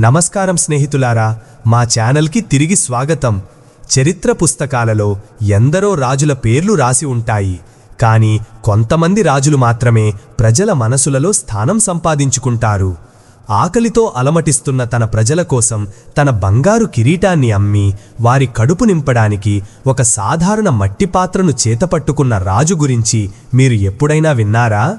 నమస్కారం స్నేహితులారా, మా ఛానల్కి తిరిగి స్వాగతం. చరిత్ర పుస్తకాలలో ఎందరో రాజుల పేర్లు రాసి ఉంటాయి. కానీ కొంతమంది రాజులు మాత్రమే ప్రజల మనసులలో స్థానం సంపాదించుకుంటారు. ఆకలితో అలమటిస్తున్న తన ప్రజల కోసం తన బంగారు కిరీటాన్ని అమ్మి వారి కడుపు నింపడానికి ఒక సాధారణ మట్టి పాత్రను చేతపట్టుకున్న రాజు గురించి మీరు ఎప్పుడైనా విన్నారా?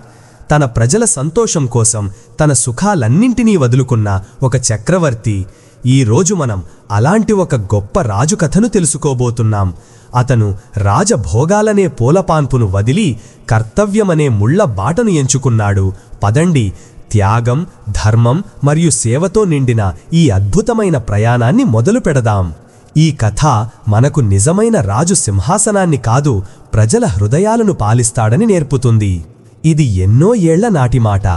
తన ప్రజల సంతోషం కోసం తన సుఖాలన్నింటినీ వదులుకున్న ఒక చక్రవర్తి. ఈరోజు మనం అలాంటి ఒక గొప్ప రాజు కథను తెలుసుకోబోతున్నాం. అతను రాజభోగాలనే పూలపాన్పును వదిలి కర్తవ్యమనే ముళ్ల బాటను ఎంచుకున్నాడు. పదండి, త్యాగం, ధర్మం మరియు సేవతో నిండిన ఈ అద్భుతమైన ప్రయాణాన్ని మొదలు పెడదాం. ఈ కథ మనకు నిజమైన రాజు సింహాసనాన్ని కాదు, ప్రజల హృదయాలను పాలిస్తాడని నేర్పుతుంది. ఇది ఎన్నో ఏళ్ల నాటి మాట.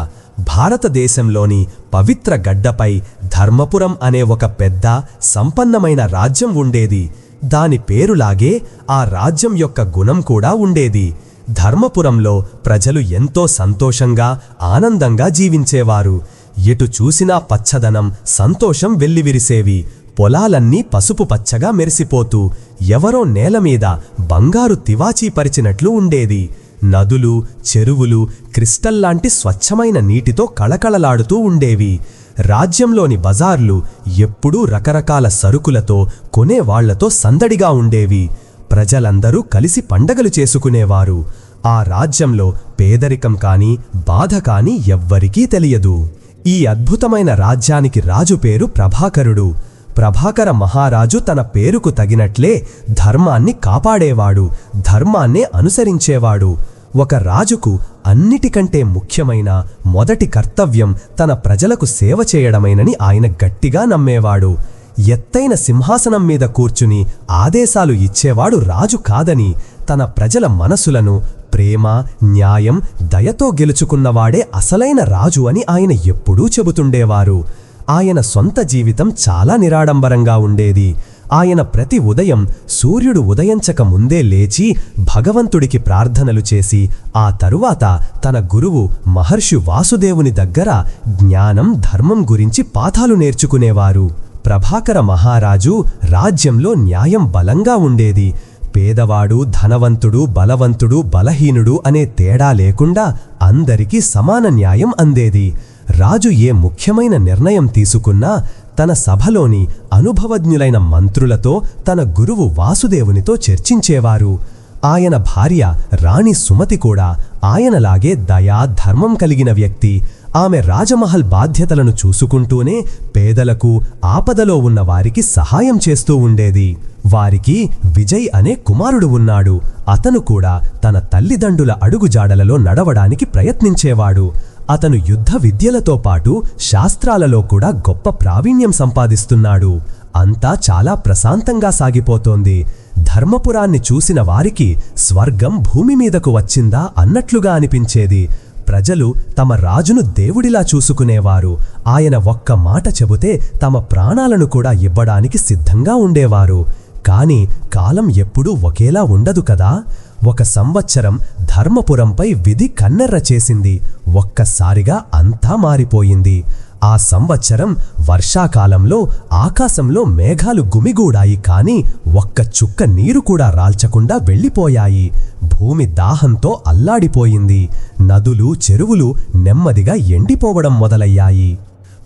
భారతదేశంలోని పవిత్ర గడ్డపై ధర్మపురం అనే ఒక పెద్ద సంపన్నమైన రాజ్యం ఉండేది. దాని పేరులాగే ఆ రాజ్యం యొక్క గుణం కూడా ఉండేది. ధర్మపురంలో ప్రజలు ఎంతో సంతోషంగా, ఆనందంగా జీవించేవారు. ఎటు చూసినా పచ్చదనం, సంతోషం వెల్లివిరిసేవి. పొలాలన్నీ పసుపు పచ్చగా మెరిసిపోతూ ఎవరో నేలమీద బంగారు తివాచీ పరిచినట్లు ఉండేది. నదులు, చెరువులు క్రిస్టల్లాంటి స్వచ్ఛమైన నీటితో కళకళలాడుతూ ఉండేవి. రాజ్యంలోని బజార్లు ఎప్పుడూ రకరకాల సరుకులతో, కొనేవాళ్లతో సందడిగా ఉండేవి. ప్రజలందరూ కలిసి పండగలు చేసుకునేవారు. ఆ రాజ్యంలో పేదరికం కానీ, బాధ కానీ ఎవ్వరికీ తెలియదు. ఈ అద్భుతమైన రాజ్యానికి రాజు పేరు ప్రభాకరుడు. ప్రభాకర మహారాజు తన పేరుకు తగినట్లే ధర్మాన్ని కాపాడేవాడు, ధర్మాన్నే అనుసరించేవాడు. ఒక రాజుకు అన్నిటికంటే ముఖ్యమైన మొదటి కర్తవ్యం తన ప్రజలకు సేవ చేయడమేనని ఆయన గట్టిగా నమ్మేవాడు. ఎత్తైన సింహాసనం మీద కూర్చుని ఆదేశాలు ఇచ్చేవాడు రాజు కాదని, తన ప్రజల మనసులను ప్రేమ, న్యాయం, దయతో గెలుచుకున్నవాడే అసలైన రాజు అని ఆయన ఎప్పుడూ చెబుతుండేవారు. ఆయన సొంత జీవితం చాలా నిరాడంబరంగా ఉండేది. ఆయన ప్రతి ఉదయం సూర్యుడు ఉదయించక ముందే లేచి భగవంతుడికి ప్రార్థనలు చేసి ఆ తరువాత తన గురువు మహర్షి వాసుదేవుని దగ్గర జ్ఞానం, ధర్మం గురించి పాఠాలు నేర్చుకునేవారు. ప్రభాకర మహారాజు రాజ్యంలో న్యాయం బలంగా ఉండేది. పేదవాడు, ధనవంతుడు, బలవంతుడు, బలహీనుడు అనే తేడా లేకుండా అందరికీ సమాన న్యాయం అందేది. రాజు ఏ ముఖ్యమైన నిర్ణయం తీసుకున్నా తన సభలోని అనుభవజ్ఞులైన మంత్రులతో, తన గురువు వాసుదేవునితో చర్చించేవారు. ఆయన భార్య రాణి సుమతి కూడా ఆయనలాగే దయా, ధర్మం కలిగిన వ్యక్తి. ఆమె రాజమహల్ బాధ్యతలను చూసుకుంటూనే పేదలకు, ఆపదలో ఉన్న వారికి సహాయం చేస్తూ ఉండేది. వారికి విజయ్ అనే కుమారుడు ఉన్నాడు. అతను కూడా తన తల్లిదండ్రుల అడుగుజాడలలో నడవడానికి ప్రయత్నించేవాడు. అతను యుద్ధ విద్యలతో పాటు శాస్త్రాలలో కూడా గొప్ప ప్రావీణ్యం సంపాదిస్తున్నాడు. అంతా చాలా ప్రశాంతంగా సాగిపోతోంది. ధర్మపురాన్ని చూసిన వారికి స్వర్గం భూమి మీదకు వచ్చిందా అన్నట్లుగా అనిపించేది. ప్రజలు తమ రాజును దేవుడిలా చూసుకునేవారు. ఆయన ఒక్క మాట చెబితే తమ ప్రాణాలను కూడా ఇవ్వడానికి సిద్ధంగా ఉండేవారు. కాని కాలం ఎప్పుడూ ఒకేలా ఉండదు కదా. ఒక సంవత్సరం ధర్మపురంపై విధి కన్నెర్ర చేసింది. ఒక్కసారిగా అంతా మారిపోయింది. ఆ సంవత్సరం వర్షాకాలంలో ఆకాశంలో మేఘాలు గుమిగూడాయి, కాని ఒక్క చుక్క నీరు కూడా రాల్చకుండా వెళ్ళిపోయాయి. భూమి దాహంతో అల్లాడిపోయింది. నదులు, చెరువులు నెమ్మదిగా ఎండిపోవడం మొదలయ్యాయి.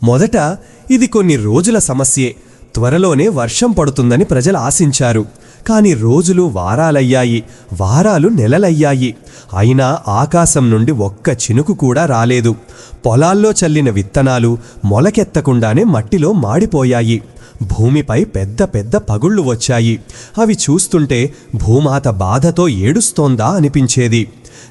మొదట ఇది కొన్ని రోజుల సమస్యే. త్వరలోనే వర్షం పడుతుందని ప్రజలు ఆశించారు. కాని రోజులు వారాలయ్యాయి, వారాలు నెలలయ్యాయి. అయినా ఆకాశం నుండి ఒక్క చినుకు కూడా రాలేదు. పొలాల్లో చల్లిన విత్తనాలు మొలకెత్తకుండానే మట్టిలో మాడిపోయాయి. భూమిపై పెద్ద పెద్ద పగుళ్లు వచ్చాయి. అవి చూస్తుంటే భూమాత బాధతో ఏడుస్తోందా అనిపించేది.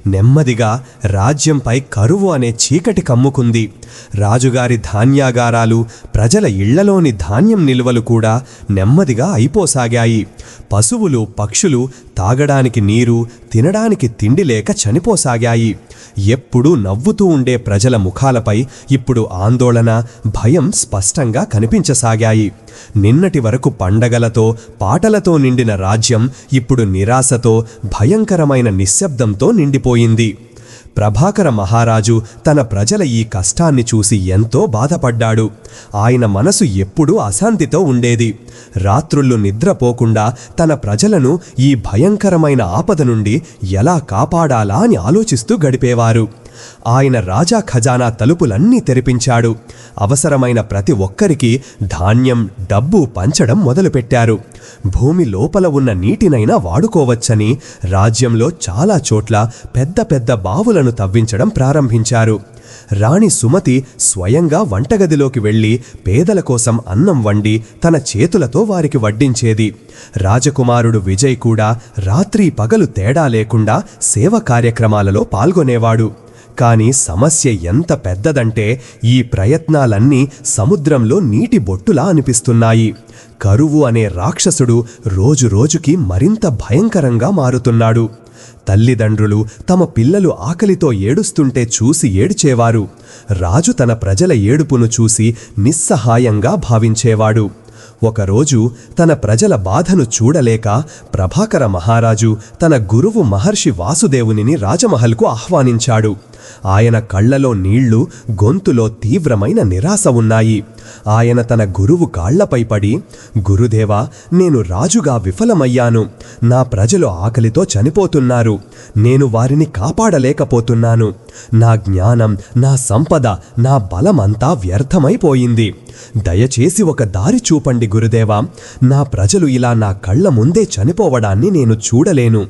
నెమ్మదిగా రాజ్యంపై కరువు అనే చీకటి కమ్ముకుంది. రాజుగారి ధాన్యాగారాలు, ప్రజల ఇళ్లలోని ధాన్యం నిల్వలు కూడా నెమ్మదిగా అయిపోసాగాయి. పశువులు, పక్షులు తాగడానికి నీరు, తినడానికి తిండి లేక చనిపోసాగాయి. ఎప్పుడూ నవ్వుతూ ఉండే ప్రజల ముఖాలపై ఇప్పుడు ఆందోళన, భయం స్పష్టంగా కనిపించసాగాయి. నిన్నటి వరకు పండగలతో, పాటలతో నిండిన రాజ్యం ఇప్పుడు నిరాశతో, భయంకరమైన నిశ్శబ్దంతో నిండిపోయింది. ప్రభాకర మహారాజు తన ప్రజల ఈ కష్టాన్ని చూసి ఎంతో బాధపడ్డాడు. ఆయన మనసు ఎప్పుడూ అశాంతితో ఉండేది. రాత్రుళ్ళు నిద్రపోకుండా తన ప్రజలను ఈ భయంకరమైన ఆపద నుండి ఎలా కాపాడాలా అని ఆలోచిస్తూ గడిపేవారు. ఆయన రాజా ఖజానా తలుపులన్నీ తెరిపించాడు. అవసరమైన ప్రతి ఒక్కరికి ధాన్యం, డబ్బు పంచడం మొదలుపెట్టారు. భూమి లోపల ఉన్న నీటినైనా వాడుకోవచ్చని రాజ్యంలో చాలా చోట్ల పెద్ద పెద్ద బావులను తవ్వించడం ప్రారంభించారు. రాణి సుమతి స్వయంగా వంటగదిలోకి వెళ్లి పేదల కోసం అన్నం వండి తన చేతులతో వారికి వడ్డించేది. రాజకుమారుడు విజయ్ కూడా రాత్రి పగలు తేడా లేకుండా సేవ కార్యక్రమాలలో పాల్గొనేవాడు. కాని సమస్య ఎంత పెద్దదంటే ఈ ప్రయత్నాలన్నీ సముద్రంలో నీటి బొట్టులా అనిపిస్తున్నాయి. కరువు అనే రాక్షసుడు రోజురోజుకి మరింత భయంకరంగా మారుతున్నాడు. తల్లిదండ్రులు తమ పిల్లలు ఆకలితో ఏడుస్తుంటే చూసి ఏడ్చేవారు. రాజు తన ప్రజల ఏడుపును చూసి నిస్సహాయంగా భావించేవాడు. ఒకరోజు తన ప్రజల బాధను చూడలేక ప్రభాకర మహారాజు తన గురువు మహర్షి వాసుదేవునిని రాజమహల్కు ఆహ్వానించాడు. ఆయన కళ్లలో నీళ్లు, గొంతులో తీవ్రమైన నిరాశ ఉన్నాయి. ఆయన తన గురువు కాళ్లపై పడి, గురుదేవా, నేను రాజుగా విఫలమయ్యాను. నా ప్రజలు ఆకలితో చనిపోతున్నారు. నేను వారిని కాపాడలేకపోతున్నాను. నా జ్ఞానం, నా సంపద, నా బలమంతా వ్యర్థమైపోయింది. దయచేసి ఒక దారి చూపండి గురుదేవా. నా ప్రజలు ఇలా నా కళ్ల ముందే చనిపోవడాన్ని నేను చూడలేను.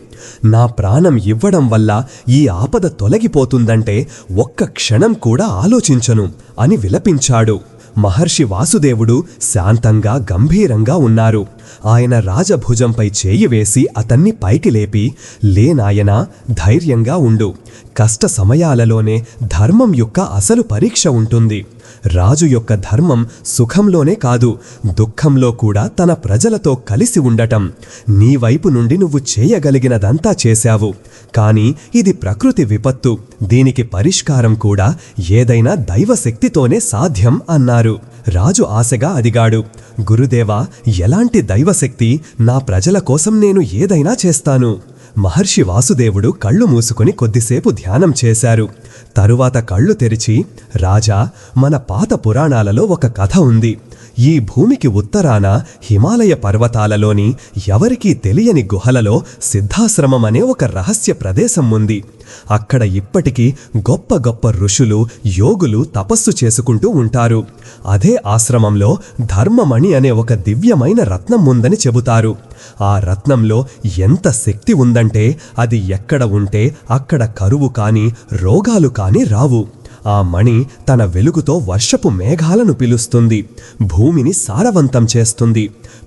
నా ప్రాణం ఇవ్వడం వల్ల ఈ ఆపద తొలగిపోతుందంటే ఒక్క క్షణం కూడా ఆలోచించను అని విలపించాడు. మహర్షి వాసుదేవుడు శాంతంగా గంభీరంగా ఉన్నారు. ఆయన రాజభుజంపై చేయి వేసి అతన్ని పైకి లేపి, లేనాయనా, ధైర్యంగా ఉండు. కష్ట సమయాలలోనే ధర్మం యొక్క అసలు పరీక్ష ఉంటుంది. రాజు యొక్క ధర్మం సుఖంలోనే కాదు, దుఃఖంలో కూడా తన ప్రజలతో కలిసి ఉండటం. నీ వైపు నుండి నువ్వు చేయగలిగినదంతా చేశావు. కాని ఇది ప్రకృతి విపత్తు. దీనికి పరిష్కారం కూడా ఏదైనా దైవశక్తితోనే సాధ్యం అన్నారు. రాజు ఆశగా అడిగాడు, గురుదేవా, ఎలాంటి దైవశక్తి? నా ప్రజల కోసం నేను ఏదైనా చేస్తాను. మహర్షి వాసుదేవుడు కళ్ళు మూసుకుని కొద్దిసేపు ధ్యానం చేశారు. తరువాత కళ్ళు తెరిచి, రాజా, మన పాత పురాణాలలో ఒక కథ ఉంది. ఈ భూమికి ఉత్తరాన హిమాలయ పర్వతాలలోని ఎవరికీ తెలియని గుహలలో సిద్ధాశ్రమం అనే ఒక రహస్య ప్రదేశం ఉంది. అక్కడ ఇప్పటికీ గొప్ప గొప్ప ఋషులు, యోగులు తపస్సు చేసుకుంటూ ఉంటారు. అదే ఆశ్రమంలో ధర్మమణి అనే ఒక దివ్యమైన రత్నం ఉందని చెబుతారు. ఆ రత్నంలో ఎంత శక్తి ఉందంటే అది ఎక్కడ ఉంటే అక్కడ కరువు కాని, రోగాలు కాని రావు. ఆ మణి తన వెలుగుతో వర్షపు మేఘాలను పిలుస్తుంది, భూమిని సారవంతం చేస్తుంది,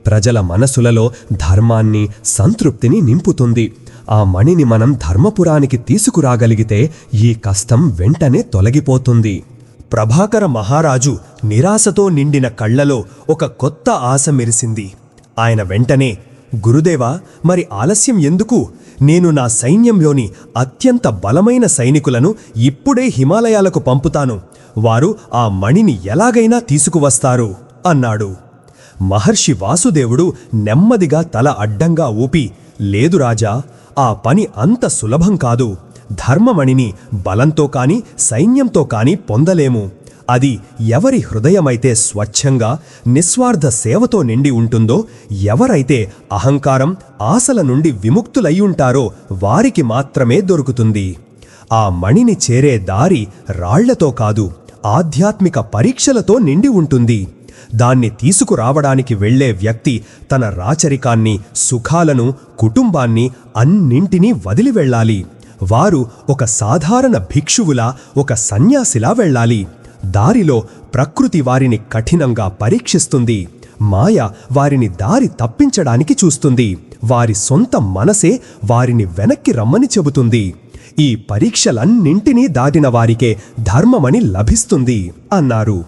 ప్రజల మనసులలో ధర్మాన్ని, సంతృప్తిని నింపుతుంది. ఆ మణిని మనం ధర్మపురానికి తీసుకురాగలిగితే ఈ కష్టం వెంటనే తొలగిపోతుంది. ప్రభాకర మహారాజు నిరాశతో నిండిన కళ్లలో ఒక కొత్త ఆశ మెరిసింది. ఆయన వెంటనే, గురుదేవా, మరి ఆలస్యం ఎందుకు? నేను నా సైన్యంలోని అత్యంత బలమైన సైనికులను ఇప్పుడే హిమాలయాలకు పంపుతాను. వారు ఆ మణిని ఎలాగైనా తీసుకువస్తారు అన్నాడు. మహర్షి వాసుదేవుడు నెమ్మదిగా తల అడ్డంగా ఊపి, లేదు రాజా, ఆ పని అంత సులభం కాదు. ధర్మమణిని బలంతో కాని, సైన్యంతో కాని పొందలేము. అది ఎవరి హృదయమైతే స్వచ్ఛంగా, నిస్వార్థ సేవతో నిండి ఉంటుందో, ఎవరైతే అహంకారం, ఆశల నుండి విముక్తులయ్యుంటారో వారికి మాత్రమే దొరుకుతుంది. ఆ మణిని చేరే దారి రాళ్లతో కాదు, ఆధ్యాత్మిక పరీక్షలతో నిండి ఉంటుంది. దాన్ని తీసుకురావడానికి వెళ్లే వ్యక్తి తన రాచరికాన్ని, సుఖాలను, కుటుంబాన్ని అన్నింటినీ వదిలి వెళ్ళాలి. వారు ఒక సాధారణ భిక్షువులా, ఒక సన్యాసిలా వెళ్ళాలి. దారిలో ప్రకృతి వారిని కఠినంగా పరీక్షిస్తుంది. మాయ వారిని దారి తప్పించడానికి చూస్తుంది. వారి సొంత మనసే వారిని వెనక్కి రమ్మని చెబుతుంది. ఈ పరీక్షలన్నింటినీ దాటిన వారికే ధర్మమణి లభిస్తుంది అన్నారు.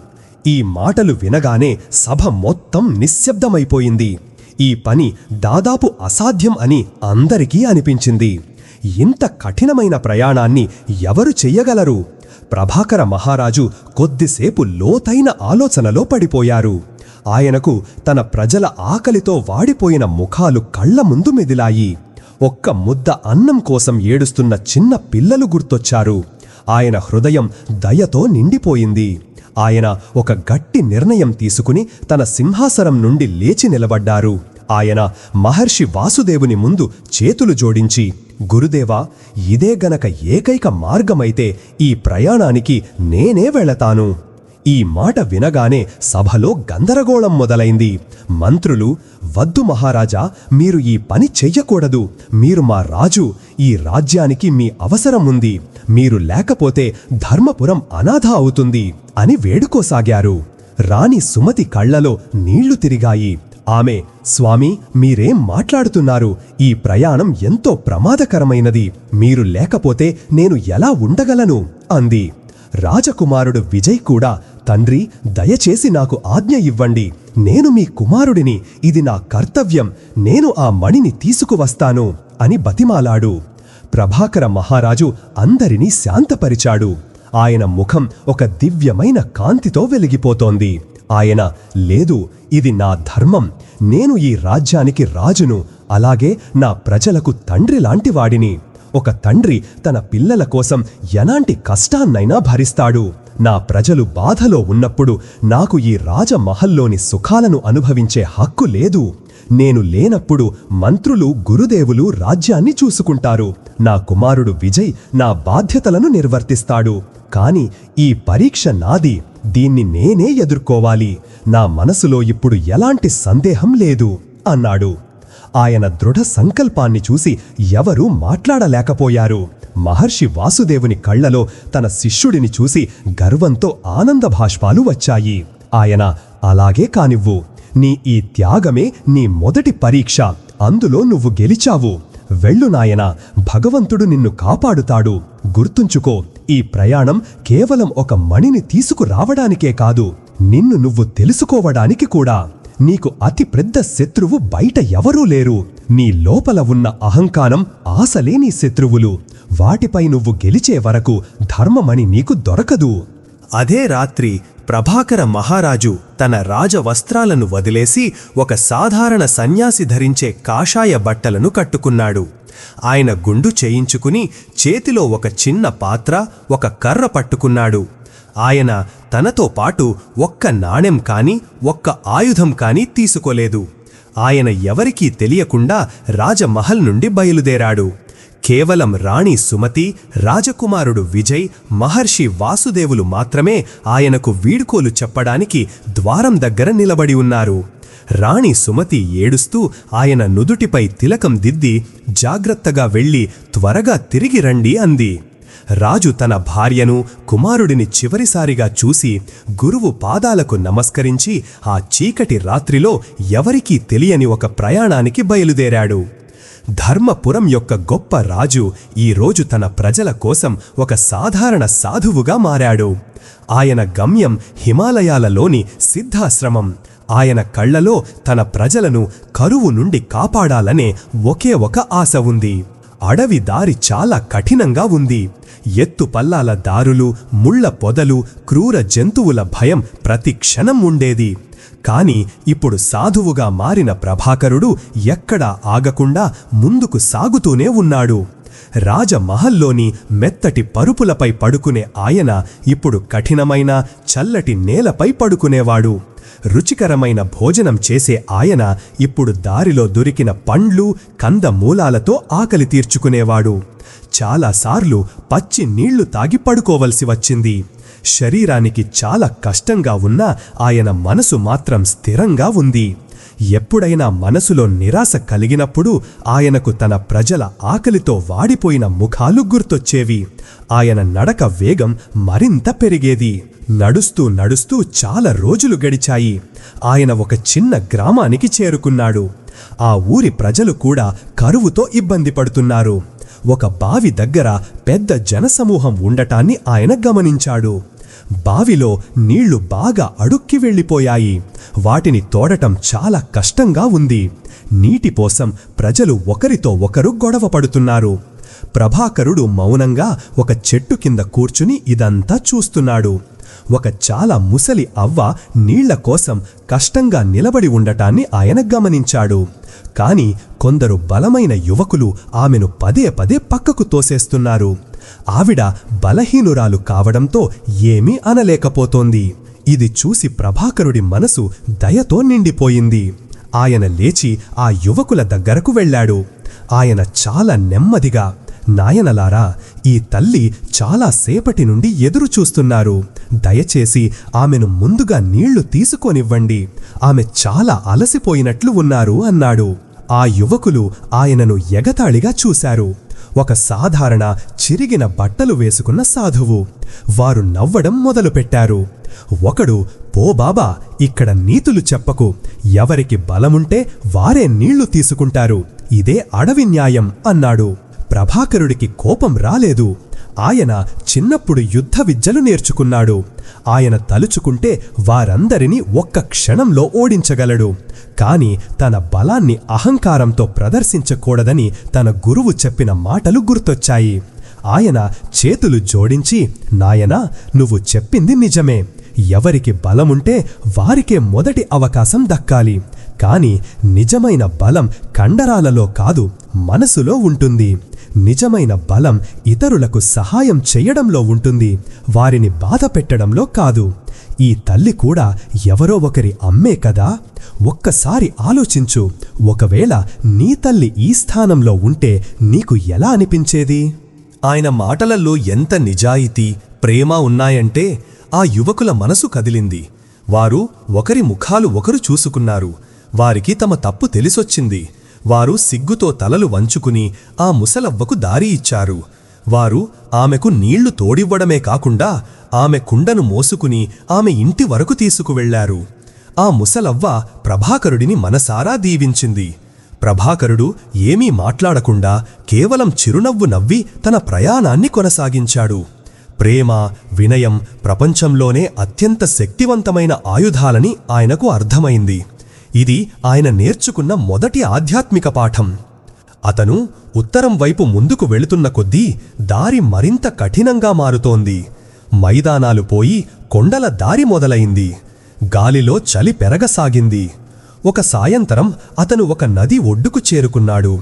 ఈ మాటలు వినగానే సభ మొత్తం నిశ్శబ్దమైపోయింది. ఈ పని దాదాపు అసాధ్యం అని అందరికీ అనిపించింది. ఇంత కఠినమైన ప్రయాణాన్ని ఎవరు చెయ్యగలరు? ప్రభాకర మహారాజు కొద్దిసేపు లోతైన ఆలోచనలో పడిపోయారు. ఆయనకు తన ప్రజల ఆకలితో వాడిపోయిన ముఖాలు కళ్ల ముందు మెదిలాయి. ఒక్క ముద్ద అన్నం కోసం ఏడుస్తున్న చిన్న పిల్లలు గుర్తొచ్చారు. ఆయన హృదయం దయతో నిండిపోయింది. ఆయన ఒక గట్టి నిర్ణయం తీసుకుని తన సింహాసనం నుండి లేచి నిలబడ్డారు. ఆయన మహర్షి వాసుదేవుని ముందు చేతులు జోడించి, గురుదేవా, ఇదే గనక ఏకైక మార్గమైతే ఈ ప్రయాణానికి నేనే వెళతాను. ఈ మాట వినగానే సభలో గందరగోళం మొదలైంది. మంత్రులు, వద్దు మహారాజా, మీరు ఈ పని చెయ్యకూడదు. మీరు మా రాజు. ఈ రాజ్యానికి మీ అవసరం ఉంది. మీరు లేకపోతే ధర్మపురం అనాథ అవుతుంది అని వేడుకోసాగారు. రాణి సుమతి కళ్లలో నీళ్లు తిరిగాయి. ఆమె, స్వామి, మీరేం మాట్లాడుతున్నారు? ఈ ప్రయాణం ఎంతో ప్రమాదకరమైనది. మీరు లేకపోతే నేను ఎలా ఉండగలను అంది. రాజకుమారుడు విజయ్ కూడా, తండ్రి, దయచేసి నాకు ఆజ్ఞ ఇవ్వండి. నేను మీ కుమారుడిని. ఇది నా కర్తవ్యం. నేను ఆ మణిని తీసుకువస్తాను అని బతిమాలాడు. ప్రభాకర మహారాజు అందరినీ శాంతపరిచాడు. ఆయన ముఖం ఒక దివ్యమైన కాంతితో వెలిగిపోతోంది. ఆయన, లేదు, ఇది నా ధర్మం. నేను ఈ రాజ్యానికి రాజును. అలాగే నా ప్రజలకు తండ్రి లాంటివాడిని. ఒక తండ్రి తన పిల్లల కోసం ఎలాంటి కష్టాన్నైనా భరిస్తాడు. నా ప్రజలు బాధలో ఉన్నప్పుడు నాకు ఈ రాజమహల్లోని సుఖాలను అనుభవించే హక్కు లేదు. నేను లేనప్పుడు మంత్రులు, గురుదేవులు రాజ్యాన్ని చూసుకుంటారు. నా కుమారుడు విజయ్ నా బాధ్యతలను నిర్వర్తిస్తాడు. కాని ఈ పరీక్ష నాది. దీన్ని నేనే ఎదుర్కోవాలి. నా మనసులో ఇప్పుడు ఎలాంటి సందేహం లేదు అన్నాడు. ఆయన దృఢ సంకల్పాన్ని చూసి ఎవరూ మాట్లాడలేకపోయారు. మహర్షి వాసుదేవుని కళ్లలో తన శిష్యుడిని చూసి గర్వంతో ఆనందభాష్పాలు వచ్చాయి. ఆయన, అలాగే కానివ్వు. నీ ఈ త్యాగమే నీ మొదటి పరీక్ష. అందులో నువ్వు గెలిచావు. వెళ్ళు నాయనా, భగవంతుడు నిన్ను కాపాడుతాడు. గుర్తుంచుకో, ఈ ప్రయాణం కేవలం ఒక మణిని తీసుకురావడానికే కాదు, నిన్ను నువ్వు తెలుసుకోవడానికి కూడా. నీకు అతి పెద్ద శత్రువు బయట ఎవరూ లేరు. నీ లోపల ఉన్న అహంకారం, ఆశలే నీ శత్రువులు. వాటిపై నువ్వు గెలిచే వరకు ధర్మమణి నీకు దొరకదు. అదే రాత్రి ప్రభాకర మహారాజు తన రాజవస్త్రాలను వదిలేసి ఒక సాధారణ సన్యాసి ధరించే కాషాయ బట్టలను కట్టుకున్నాడు. ఆయన గుండు చేయించుకుని చేతిలో ఒక చిన్న పాత్ర, ఒక కర్ర పట్టుకున్నాడు. ఆయన తనతో పాటు ఒక్క నాణెం కాని, ఒక్క ఆయుధం కాని తీసుకోలేదు. ఆయన ఎవరికీ తెలియకుండా రాజమహల్ నుండి బయలుదేరాడు. కేవలం రాణి సుమతి, రాజకుమారుడు విజయ్, మహర్షి వాసుదేవులు మాత్రమే ఆయనకు వీడ్కోలు చెప్పడానికి ద్వారం దగ్గర నిలబడి ఉన్నారు. రాణి సుమతి ఏడుస్తూ ఆయన నుదుటిపై తిలకం దిద్ది, జాగ్రత్తగా వెళ్ళి త్వరగా తిరిగి రండి అంది. రాజు తన భార్యను, కుమారుడిని చివరిసారిగా చూసి గురువు పాదాలకు నమస్కరించి ఆ చీకటి రాత్రిలో ఎవరికీ తెలియని ఒక ప్రయాణానికి బయలుదేరాడు. ధర్మపురం యొక్క గొప్ప రాజు ఈరోజు తన ప్రజల కోసం ఒక సాధారణ సాధువుగా మారాడు. ఆయన గమ్యం హిమాలయాలలోని సిద్ధాశ్రమం. ఆయన కళ్లలో తన ప్రజలను కరువు నుండి కాపాడాలనే ఒకే ఒక ఆశ ఉంది. అడవి దారి చాలా కఠినంగా ఉంది. ఎత్తుపల్లాల దారులు, ముళ్ల పొదలు, క్రూర జంతువుల భయం ప్రతి క్షణం ఉండేది. కాని ఇప్పుడు సాధువుగా మారిన ప్రభాకరుడు ఎక్కడా ఆగకుండా ముందుకు సాగుతూనే ఉన్నాడు. రాజమహల్లోని మెత్తటి పరుపులపై పడుకునే ఆయన ఇప్పుడు కఠినమైన చల్లటి నేలపై పడుకునేవాడు. రుచికరమైన భోజనం చేసే ఆయన ఇప్పుడు దారిలో దొరికిన పండ్లు, కందమూలాలతో ఆకలి తీర్చుకునేవాడు. చాలాసార్లు పచ్చి నీళ్లు తాగి పడుకోవలసి వచ్చింది. శరీరానికి చాలా కష్టంగా ఉన్నా ఆయన మనసు మాత్రం స్థిరంగా ఉంది. ఎప్పుడైనా మనసులో నిరాశ కలిగినప్పుడు ఆయనకు తన ప్రజల ఆకలితో వాడిపోయిన ముఖాలు గుర్తొచ్చేవి. ఆయన నడక వేగం మరింత పెరిగేది. నడుస్తూ నడుస్తూ చాలా రోజులు గడిచాయి. ఆయన ఒక చిన్న గ్రామానికి చేరుకున్నాడు. ఆ ఊరి ప్రజలు కూడా కరువుతో ఇబ్బంది పడుతున్నారు. ఒక బావి దగ్గర పెద్ద జనసమూహం ఉండటాన్ని ఆయన గమనించాడు. బావిలో నీళ్లు బాగా అడుక్కి వెళ్ళిపోయాయి. వాటిని తోడటం చాలా కష్టంగా ఉంది. నీటి కోసం ప్రజలు ఒకరితో ఒకరు గొడవ పడుతున్నారు. ప్రభాకరుడు మౌనంగా ఒక చెట్టు కింద కూర్చుని ఇదంతా చూస్తున్నాడు. ఒక చాలా ముసలి అవ్వ నీళ్ల కోసం కష్టంగా నిలబడి ఉండటాన్ని ఆయన గమనించాడు. కాని కొందరు బలమైన యువకులు ఆమెను పదే పదే పక్కకు తోసేస్తున్నారు. ఆవిడ బలహీనురాలు కావడంతో ఏమీ అనలేకపోతోంది. ఇది చూసి ప్రభాకరుడి మనసు దయతో నిండిపోయింది. ఆయన లేచి ఆ యువకుల దగ్గరకు వెళ్ళాడు. ఆయన చాలా నెమ్మదిగా, నాయనలారా, ఈ తల్లి చాలా సేపటి నుండి ఎదురు చూస్తున్నారు. దయచేసి ఆమెను ముందుగా నీళ్లు తీసుకొనివ్వండి. ఆమె చాలా అలసిపోయినట్లు ఉన్నారు అన్నాడు. ఆ యువకులు ఆయనను ఎగతాళిగా చూశారు. ఒక సాధారణ చిరిగిన బట్టలు వేసుకున్న సాధువు. వారు నవ్వడం మొదలుపెట్టారు. ఒకడు, పో బాబా, ఇక్కడ నీతులు చెప్పకు. ఎవరికి బలముంటే వారే నీళ్లు తీసుకుంటారు. ఇదే అడవి న్యాయం అన్నాడు. ప్రభాకరుడికి కోపం రాలేదు. ఆయన చిన్నప్పుడు యుద్ధ విద్యలు నేర్చుకున్నాడు. ఆయన తలుచుకుంటే వారందరినీ ఒక్క క్షణంలో ఓడించగలడు. కాని తన బలాన్ని అహంకారంతో ప్రదర్శించకూడదని తన గురువు చెప్పిన మాటలు గుర్తొచ్చాయి. ఆయన చేతులు జోడించి, నాయనా, నువ్వు చెప్పింది నిజమే. ఎవరికి బలముంటే వారికే మొదటి అవకాశం దక్కాలి. కాని నిజమైన బలం కండరాలలో కాదు, మనసులో ఉంటుంది. నిజమైన బలం ఇతరులకు సహాయం చెయ్యడంలో ఉంటుంది, వారిని బాధ పెట్టడంలో కాదు. ఈ తల్లి కూడా ఎవరో ఒకరి అమ్మే కదా. ఒక్కసారి ఆలోచించు, ఒకవేళ నీ తల్లి ఈ స్థానంలో ఉంటే నీకు ఎలా అనిపించేది? ఆయన మాటలలో ఎంత నిజాయితీ, ప్రేమ ఉన్నాయంటే ఆ యువకుల మనసు కదిలింది. వారు ఒకరి ముఖాలు ఒకరు చూసుకున్నారు. వారికి తమ తప్పు తెలిసొచ్చింది. వారు సిగ్గుతో తలలు వంచుకుని ఆ ముసలవ్వకు దారి ఇచ్చారు. వారు ఆమెకు నీళ్లు తోడివ్వడమే కాకుండా ఆమె కుండను మోసుకుని ఆమె ఇంటి వరకు తీసుకువెళ్లారు. ఆ ముసలవ్వ ప్రభాకరుడిని మనసారా దీవించింది. ప్రభాకరుడు ఏమీ మాట్లాడకుండా కేవలం చిరునవ్వు నవ్వి తన ప్రయాణాన్ని కొనసాగించాడు. ప్రేమ, వినయం ప్రపంచంలోనే అత్యంత శక్తివంతమైన ఆయుధాలని ఆయనకు అర్థమైంది. ఇది ఆయన నేర్చుకున్న మొదటి ఆధ్యాత్మిక పాఠం. అతను ఉత్తరం వైపు ముందుకు వెళుతున్న కొద్దీ దారి మరింత కఠినంగా మారుతోంది. మైదానాలు పోయి కొండల దారి మొదలైంది. గాలిలో చలి పెరగసాగింది. ఒక సాయంత్రం అతను ఒక నది ఒడ్డుకు చేరుకున్నాడు.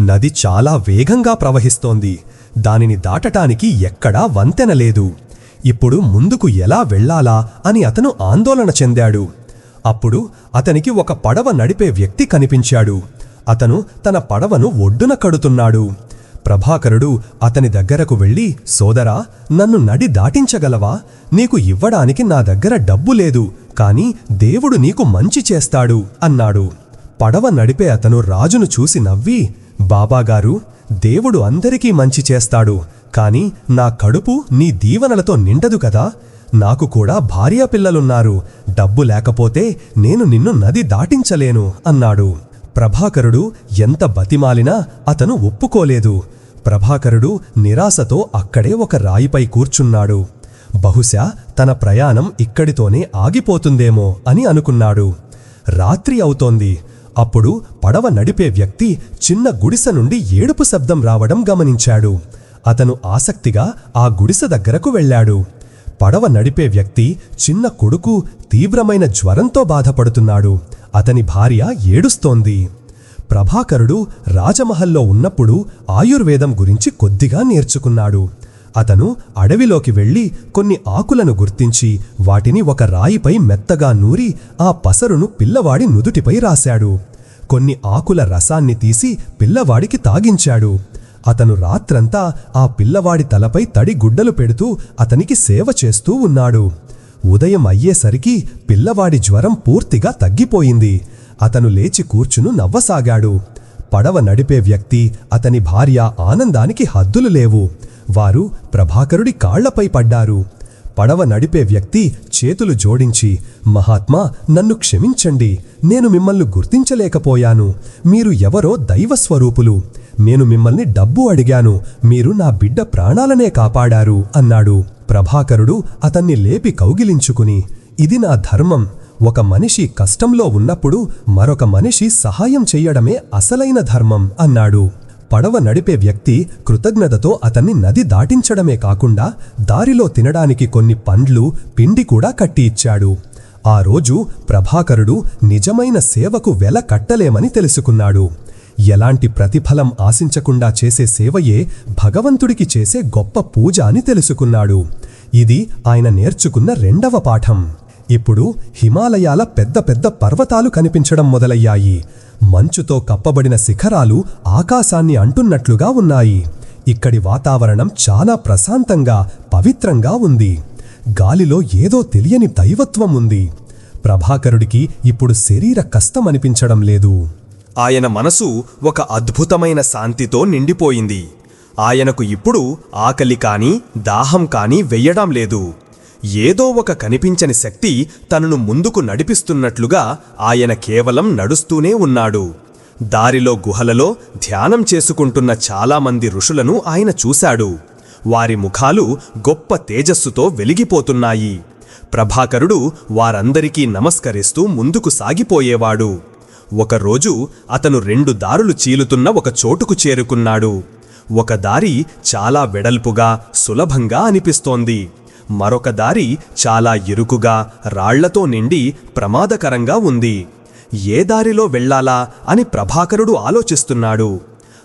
నది చాలా వేగంగా ప్రవహిస్తోంది. దానిని దాటటానికి ఎక్కడా వంతెన లేదు. ఇప్పుడు ముందుకు ఎలా వెళ్లాలా అని అతను ఆందోళన చెందాడు. అప్పుడు అతనికి ఒక పడవ నడిపే వ్యక్తి కనిపించాడు. అతను తన పడవను ఒడ్డున కడుతున్నాడు. ప్రభాకరుడు అతని దగ్గరకు వెళ్ళి, సోదరా, నన్ను నడి దాటించగలవా? నీకు ఇవ్వడానికి నా దగ్గర డబ్బు లేదు, కాని దేవుడు నీకు మంచి చేస్తాడు అన్నాడు. పడవ నడిపే అతను రాజును చూసి నవ్వి, బాబాగారు, దేవుడు అందరికీ మంచి చేస్తాడు, కాని నా కడుపు నీ దీవెనలతో నిండదు కదా. నాకు కూడా భార్యాపిల్లలున్నారు. డబ్బు లేకపోతే నేను నిన్ను నది దాటించలేను అన్నాడు. ప్రభాకరుడు ఎంత బతిమాలినా అతను ఒప్పుకోలేదు. ప్రభాకరుడు నిరాశతో అక్కడే ఒక రాయిపై కూర్చున్నాడు. బహుశా తన ప్రయాణం ఇక్కడితోనే ఆగిపోతుందేమో అని అనుకున్నాడు. రాత్రి అవుతోంది. అప్పుడు పడవ నడిపే వ్యక్తి చిన్న గుడిసె నుండి ఏడుపు శబ్దం రావడం గమనించాడు. అతను ఆసక్తిగా ఆ గుడిసె దగ్గరకు వెళ్ళాడు. పడవ నడిపే వ్యక్తి చిన్న కొడుకు తీవ్రమైన జ్వరంతో బాధపడుతున్నాడు. అతని భార్య ఏడుస్తోంది. ప్రభాకరుడు రాజమహల్లో ఉన్నప్పుడు ఆయుర్వేదం గురించి కొద్దిగా నేర్చుకున్నాడు. అతను అడవిలోకి వెళ్లి కొన్ని ఆకులను గుర్తించి వాటిని ఒక రాయిపై మెత్తగా నూరి ఆ పసరును పిల్లవాడి నుదుటిపై రాశాడు. కొన్ని ఆకుల రసాన్ని తీసి పిల్లవాడికి తాగించాడు. అతను రాత్రంతా ఆ పిల్లవాడి తలపై తడి గుడ్డలు పెడుతూ అతనికి సేవ చేస్తూ ఉన్నాడు. ఉదయం అయ్యేసరికి పిల్లవాడి జ్వరం పూర్తిగా తగ్గిపోయింది. అతను లేచి కూర్చును నవ్వసాగాడు. పడవ నడిపే వ్యక్తి, అతని భార్య ఆనందానికి హద్దులు లేవు. వారు ప్రభాకరుడి కాళ్లపై పడ్డారు. పడవ నడిపే వ్యక్తి చేతులు జోడించి, మహాత్మా, నన్ను క్షమించండి. నేను మిమ్మల్ని గుర్తించలేకపోయాను. మీరు ఎవరో దైవస్వరూపులు. నేను మిమ్మల్ని డబ్బు అడిగాను. మీరు నా బిడ్డ ప్రాణాలనే కాపాడారు అన్నాడు. ప్రభాకరుడు అతన్ని లేపి కౌగిలించుకుని, ఇది నా ధర్మం. ఒక మనిషి కష్టంలో ఉన్నప్పుడు మరొక మనిషి సహాయం చెయ్యడమే అసలైన ధర్మం అన్నాడు. పడవ నడిపే వ్యక్తి కృతజ్ఞతతో అతన్ని నది దాటించడమే కాకుండా దారిలో తినడానికి కొన్ని పండ్లు, పిండి కూడా కట్టి ఇచ్చాడు. ఆ రోజు ప్రభాకరుడు నిజమైన సేవకు వెల కట్టలేమని తెలుసుకున్నాడు. ఎలాంటి ప్రతిఫలం ఆశించకుండా చేసే సేవయే భగవంతుడికి చేసే గొప్ప పూజ అని తెలుసుకున్నాడు. ఇది ఆయన నేర్చుకున్న రెండవ పాఠం. ఇప్పుడు హిమాలయాల పెద్ద పెద్ద పర్వతాలు కనిపించడం మొదలయ్యాయి. మంచుతో కప్పబడిన శిఖరాలు ఆకాశాన్ని అంటున్నట్లుగా ఉన్నాయి. ఇక్కడి వాతావరణం చాలా ప్రశాంతంగా, పవిత్రంగా ఉంది. గాలిలో ఏదో తెలియని దైవత్వం ఉంది. ప్రభాకరుడికి ఇప్పుడు శరీర కష్టమనిపించడం లేదు. ఆయన మనసు ఒక అద్భుతమైన శాంతితో నిండిపోయింది. ఆయనకు ఇప్పుడు ఆకలి కాని, దాహం కాని వెయ్యడం లేదు. ఏదో ఒక కనిపించని శక్తి తనను ముందుకు నడిపిస్తున్నట్లుగా ఆయన కేవలం నడుస్తూనే ఉన్నాడు. దారిలో గుహలలో ధ్యానం చేసుకుంటున్న చాలామంది ఋషులను ఆయన చూశాడు. వారి ముఖాలు గొప్ప తేజస్సుతో వెలిగిపోతున్నాయి. ప్రభాకరుడు వారందరికీ నమస్కరిస్తూ ముందుకు సాగిపోయేవాడు. ఒకరోజు అతను 2 దారులు చీలుతున్న ఒక చోటుకు చేరుకున్నాడు. ఒక దారి చాలా వెడల్పుగా, సులభంగా అనిపిస్తోంది. మరొక దారి చాలా ఇరుకుగా, రాళ్లతో నిండి ప్రమాదకరంగా ఉంది. ఏ దారిలో వెళ్లాలా అని ప్రభాకరుడు ఆలోచిస్తున్నాడు.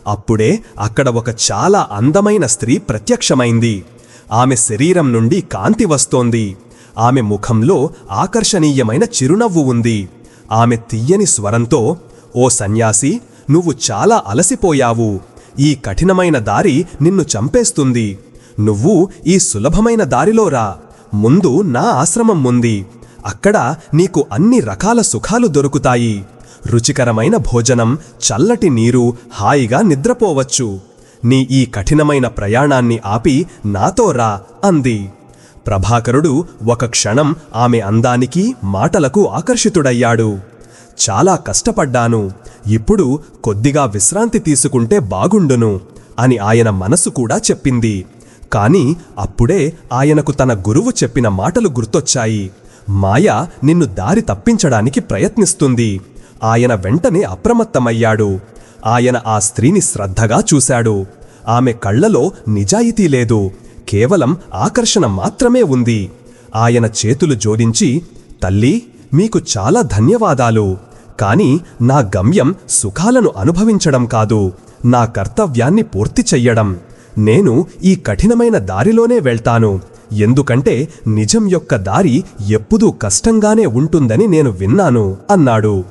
అప్పుడే అక్కడ ఒక చాలా అందమైన స్త్రీ ప్రత్యక్షమైంది. ఆమె శరీరం నుండి కాంతి వస్తోంది. ఆమె ముఖంలో ఆకర్షణీయమైన చిరునవ్వు ఉంది. ఆమె తియ్యని స్వరంతో, "ఓ సన్యాసి, నువ్వు చాలా అలసిపోయావు. ఈ కఠినమైన దారి నిన్ను చంపేస్తుంది. నువ్వు ఈ సులభమైన దారిలో రా. ముందు నా ఆశ్రమం ఉంది. అక్కడ నీకు అన్ని రకాల సుఖాలు దొరుకుతాయి. రుచికరమైన భోజనం, చల్లటి నీరు, హాయిగా నిద్రపోవచ్చు. నీ ఈ కఠినమైన ప్రయాణాన్ని ఆపి నాతో రా" అంది. ప్రభాకరుడు ఒక క్షణం ఆమె అందానికి, మాటలకు ఆకర్షితుడయ్యాడు. "చాలా కష్టపడ్డాను. ఇప్పుడు కొద్దిగా విశ్రాంతి తీసుకుంటే బాగుండును" అని ఆయన మనసు కూడా చెప్పింది. కాని అప్పుడే ఆయనకు తన గురువు చెప్పిన మాటలు గుర్తొచ్చాయి. మాయ నిన్ను దారి తప్పించడానికి ప్రయత్నిస్తుంది. ఆయన వెంటనే అప్రమత్తమయ్యాడు. ఆయన ఆ స్త్రీని శ్రద్ధగా చూశాడు. ఆమె కళ్లలో నిజాయితీ లేదు, కేవలం ఆకర్షణ మాత్రమే ఉంది. ఆయన చేతులు జోడించి, "తల్లి, మీకు చాలా ధన్యవాదాలు. కాని నా గమ్యం సుఖాలను అనుభవించడం కాదు, నా కర్తవ్యాన్ని పూర్తి చెయ్యడం. నేను ఈ కఠినమైన దారిలోనే వెళ్తాను. ఎందుకంటే నిజం యొక్క దారి ఎప్పుడూ కష్టంగానే ఉంటుందని నేను విన్నాను" అన్నాడు.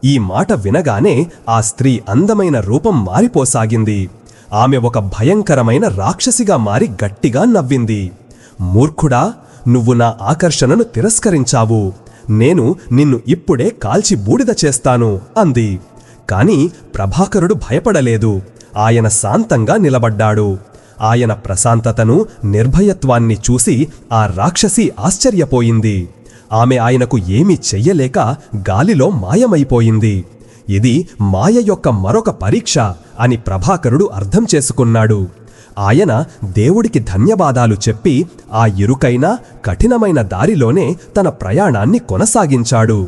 ఈ మాట వినగానే ఆ స్త్రీ అందమైన రూపం మారిపోసాగింది. ఆమె ఒక భయంకరమైన రాక్షసిగా మారి గట్టిగా నవ్వింది. "మూర్ఖుడా, నువ్వు నా ఆకర్షణను తిరస్కరించావు. నేను నిన్ను ఇప్పుడే కాల్చి బూడిద చేస్తాను" అంది. కాని ప్రభాకరుడు భయపడలేదు. ఆయన శాంతంగా నిలబడ్డాడు. ఆయన ప్రశాంతతను, నిర్భయత్వాన్ని చూసి ఆ రాక్షసి ఆశ్చర్యపోయింది. ఆమె ఆయనకు ఏమీ చెయ్యలేక గాలిలో మాయమైపోయింది. ఇది మాయ యొక్క మరొక పరీక్ష అని ప్రభాకరుడు అర్థం చేసుకున్నాడు. ఆయన దేవుడికి ధన్యవాదాలు చెప్పి ఆ ఇరుకైన, కఠినమైన దారిలోనే తన ప్రయాణాన్ని కొనసాగించాడు.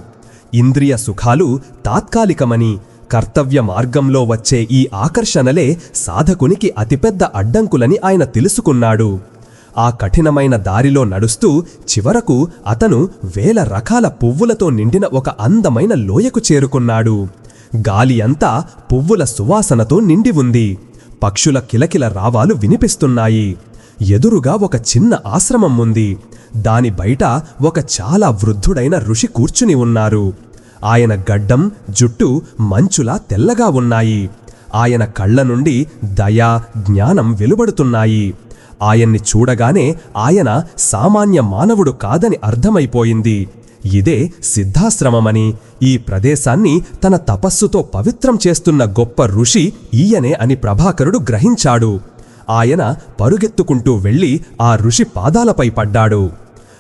ఇంద్రియ సుఖాలు తాత్కాలికమని, కర్తవ్య మార్గంలో వచ్చే ఈ ఆకర్షణలే సాధకునికి అతిపెద్ద అడ్డంకులని ఆయన తెలుసుకున్నాడు. ఆ కఠినమైన దారిలో నడుస్తూ చివరకు అతను 1000 రకాల పువ్వులతో నిండిన ఒక అందమైన లోయకు చేరుకున్నాడు. గాలి అంతా పువ్వుల సువాసనతో నిండి ఉంది. పక్షుల కిలకిల రావాలు వినిపిస్తున్నాయి. ఎదురుగా ఒక చిన్న ఆశ్రమం ఉంది. దాని బయట ఒక చాలా వృద్ధుడైన ఋషి కూర్చుని ఉన్నారు. ఆయన గడ్డం, జుట్టు మంచులా తెల్లగా ఉన్నాయి. ఆయన కళ్ళ నుండి దయ, జ్ఞానం వెలువడుతున్నాయి. ఆయన్ని చూడగానే ఆయన సామాన్య మానవుడు కాదని అర్థమైపోయింది. ఇదే సిద్ధాశ్రమమని, ఈ ప్రదేశాన్ని తన తపస్సుతో పవిత్రం చేస్తున్న గొప్ప ఋషి ఈయనే అని ప్రభాకరుడు గ్రహించాడు. ఆయన పరుగెత్తుకుంటూ వెళ్లి ఆ ఋషి పాదాలపై పడ్డాడు.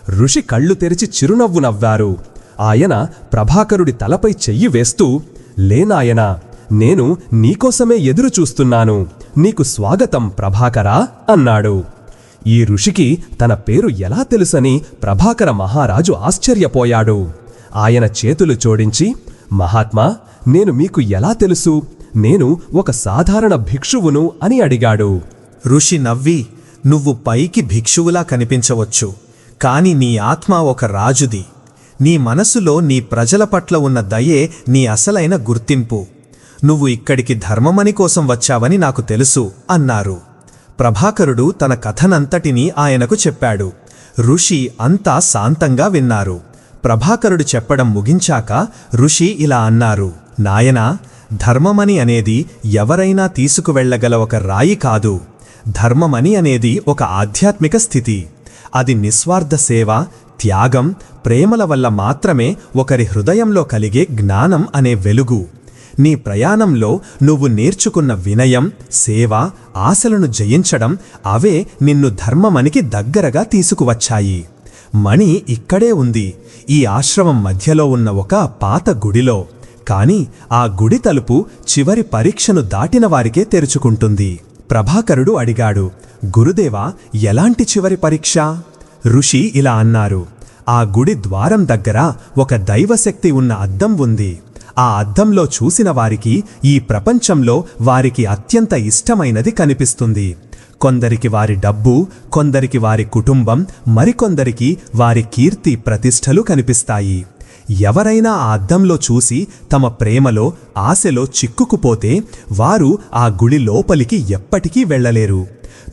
ఋషి కళ్ళు తెరిచి చిరునవ్వు నవ్వారు. ఆయన ప్రభాకరుడి తలపై చెయ్యి వేస్తూ, "లేనాయనా, నేను నీకోసమే ఎదురు చూస్తున్నాను. నీకు స్వాగతం ప్రభాకరా" అన్నాడు. ఈ ఋషికి తన పేరు ఎలా తెలుసని ప్రభాకర మహారాజు ఆశ్చర్యపోయాడు. ఆయన చేతులు జోడించి, "మహాత్మా, నేను మీకు ఎలా తెలుసు? నేను ఒక సాధారణ భిక్షువును" అని అడిగాడు. ఋషి నవ్వి, "నువ్వు పైకి భిక్షువులా కనిపించవచ్చు, కాని నీ ఆత్మ ఒక రాజుది. నీ మనసులో నీ ప్రజల పట్ల ఉన్న దయే నీ అసలైన గుర్తింపు. నువ్వు ఇక్కడికి ధర్మమని కోసం వచ్చావని నాకు తెలుసు అన్నారు. ప్రభాకరుడు తన కథనంతటినీ ఆయనకు చెప్పాడు. ఋషి అంతా శాంతంగా విన్నారు. ప్రభాకరుడు చెప్పడం ముగించాక ఋషి ఇలా అన్నారు, నాయనా, ధర్మమని అనేది ఎవరైనా తీసుకువెళ్లగల ఒక రాయి కాదు. ధర్మమని అనేది ఒక ఆధ్యాత్మిక స్థితి. అది నిస్వార్థ సేవ, త్యాగం, ప్రేమల వల్ల మాత్రమే ఒకరి హృదయంలో కలిగే జ్ఞానం అనే వెలుగు. నీ ప్రయాణంలో నువ్వు నేర్చుకున్న వినయం, సేవ, ఆశలను జయించడం అవే నిన్ను ధర్మమనికి దగ్గరగా తీసుకువచ్చాయి. మణి ఇక్కడే ఉంది, ఈ ఆశ్రమం మధ్యలో ఉన్న ఒక పాత గుడిలో. కాని ఆ గుడి తలుపు చివరి పరీక్షను దాటిన వారికే తెరుచుకుంటుంది. ప్రభాకరుడు అడిగాడు, గురుదేవా, ఎలాంటి చివరి పరీక్ష? ఋషి ఇలా అన్నారు, ఆ గుడి ద్వారం దగ్గర ఒక దైవశక్తి ఉన్న అద్దం ఉంది. ఆ అద్దంలో చూసిన వారికి ఈ ప్రపంచంలో వారికి అత్యంత ఇష్టమైనది కనిపిస్తుంది. కొందరికి వారి డబ్బు, కొందరికి వారి కుటుంబం, మరికొందరికి వారి కీర్తి ప్రతిష్టలు కనిపిస్తాయి. ఎవరైనా ఆ అద్దంలో చూసి తమ ప్రేమలో, ఆశలో చిక్కుకుపోతే వారు ఆ గుడి లోపలికి ఎప్పటికీ వెళ్ళలేరు.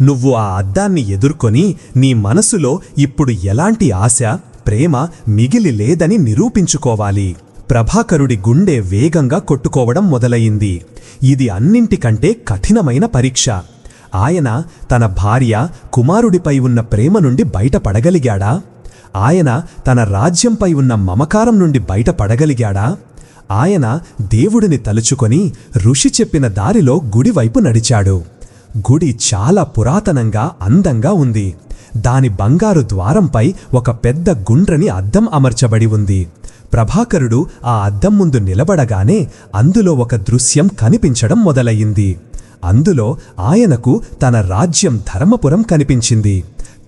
నువ్వు ఆ అద్దాన్ని ఎదుర్కొని నీ మనసులో ఇప్పుడు ఎలాంటి ఆశ, ప్రేమ మిగిలి లేదని నిరూపించుకోవాలి. ప్రభాకరుడి గుండె వేగంగా కొట్టుకోవడం మొదలయింది. ఇది అన్నింటికంటే కఠినమైన పరీక్ష. ఆయన తన భార్య, కుమారుడిపై ఉన్న ప్రేమ నుండి బయటపడగలిగాడా? ఆయన తన రాజ్యంపై ఉన్న మమకారం నుండి బయటపడగలిగాడా? ఆయన దేవుడిని తలుచుకొని ఋషి చెప్పిన దారిలో గుడివైపు నడిచాడు. గుడి చాలా పురాతనంగా, అందంగా ఉంది. దాని బంగారు ద్వారంపై ఒక పెద్ద గుండ్రని అద్దం అమర్చబడి ఉంది. ప్రభాకరుడు ఆ అద్దం ముందు నిలబడగానే అందులో ఒక దృశ్యం కనిపించడం మొదలయ్యింది. అందులో ఆయనకు తన రాజ్యం ధర్మపురం కనిపించింది.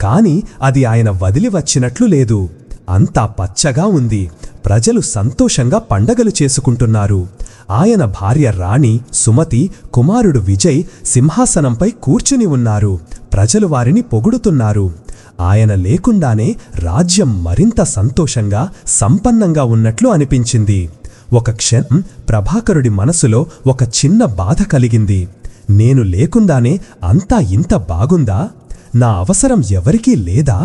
కాని అది ఆయన వదిలి వచ్చినట్లు లేదు. అంతా పచ్చగా ఉంది. ప్రజలు సంతోషంగా పండగలు చేసుకుంటున్నారు. ఆయన భార్య రాణి, సుమతి, కుమారుడు విజయ్ సింహాసనంపై కూర్చుని ఉన్నారు. ప్రజలు వారిని పొగుడుతున్నారు. ఆయన లేకుండానే రాజ్యం మరింత సంతోషంగా, సంపన్నంగా ఉన్నట్లు అనిపించింది. ఒక క్షణం ప్రభాకరుడి మనసులో ఒక చిన్న బాధ కలిగింది. నేను లేకుండానే అంతా ఇంత బాగుందా? నా అవసరం ఎవరికీ లేదా?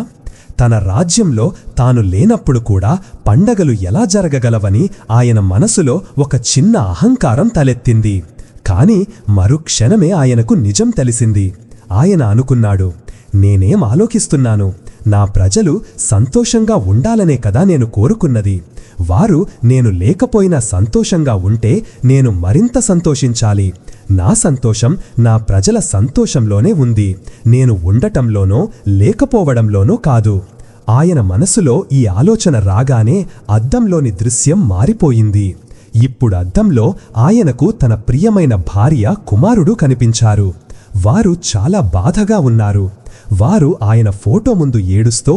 తన రాజ్యంలో తాను లేనప్పుడు కూడా పండగలు ఎలా జరగగలవని ఆయన మనసులో ఒక చిన్న అహంకారం తలెత్తింది. కాని మరుక్షణమే ఆయనకు నిజం తెలిసింది. ఆయన అనుకున్నాడు, నేనేం ఆలోకిస్తున్నాను? నా ప్రజలు సంతోషంగా ఉండాలనే కదా నేను కోరుకున్నది. వారు నేను లేకపోయినా సంతోషంగా ఉంటే నేను మరింత సంతోషించాలి. నా సంతోషం నా ప్రజల సంతోషంలోనే ఉంది. నేను ఉండటంలోనో లేకపోవడంలోనో కాదు. ఆయన మనసులో ఈ ఆలోచన రాగానే అద్దంలోని దృశ్యం మారిపోయింది. ఇప్పుడు అద్దంలో ఆయనకు తన ప్రియమైన భార్య, కుమారుడు కనిపించారు. వారు చాలా బాధగా ఉన్నారు. వారు ఆయన ఫోటో ముందు ఏడుస్తూ,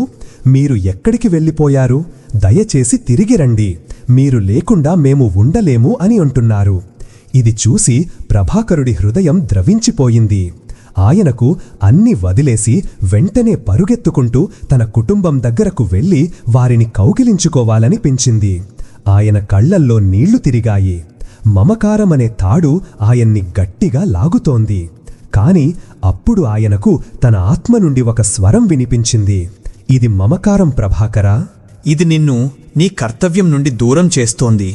మీరు ఎక్కడికి వెళ్ళిపోయారు? దయచేసి తిరిగి రండి. మీరు లేకుండా మేము ఉండలేము అని అంటున్నారు. ఇది చూసి ప్రభాకరుడి హృదయం ద్రవించిపోయింది. ఆయనకు అన్ని వదిలేసి వెంటనే పరుగెత్తుకుంటూ తన కుటుంబం దగ్గరకు వెళ్లి వారిని కౌగిలించుకోవాలనిపించింది. ఆయన కళ్లల్లో నీళ్లు తిరిగాయి. మమకారమనే తాడు ఆయన్ని గట్టిగా లాగుతోంది. కాని అప్పుడు ఆయనకు తన ఆత్మ నుండి ఒక స్వరం వినిపించింది. ఇది మమకారం ప్రభాకరా. ఇది నిన్ను నీ కర్తవ్యం నుండి దూరం చేస్తోంది.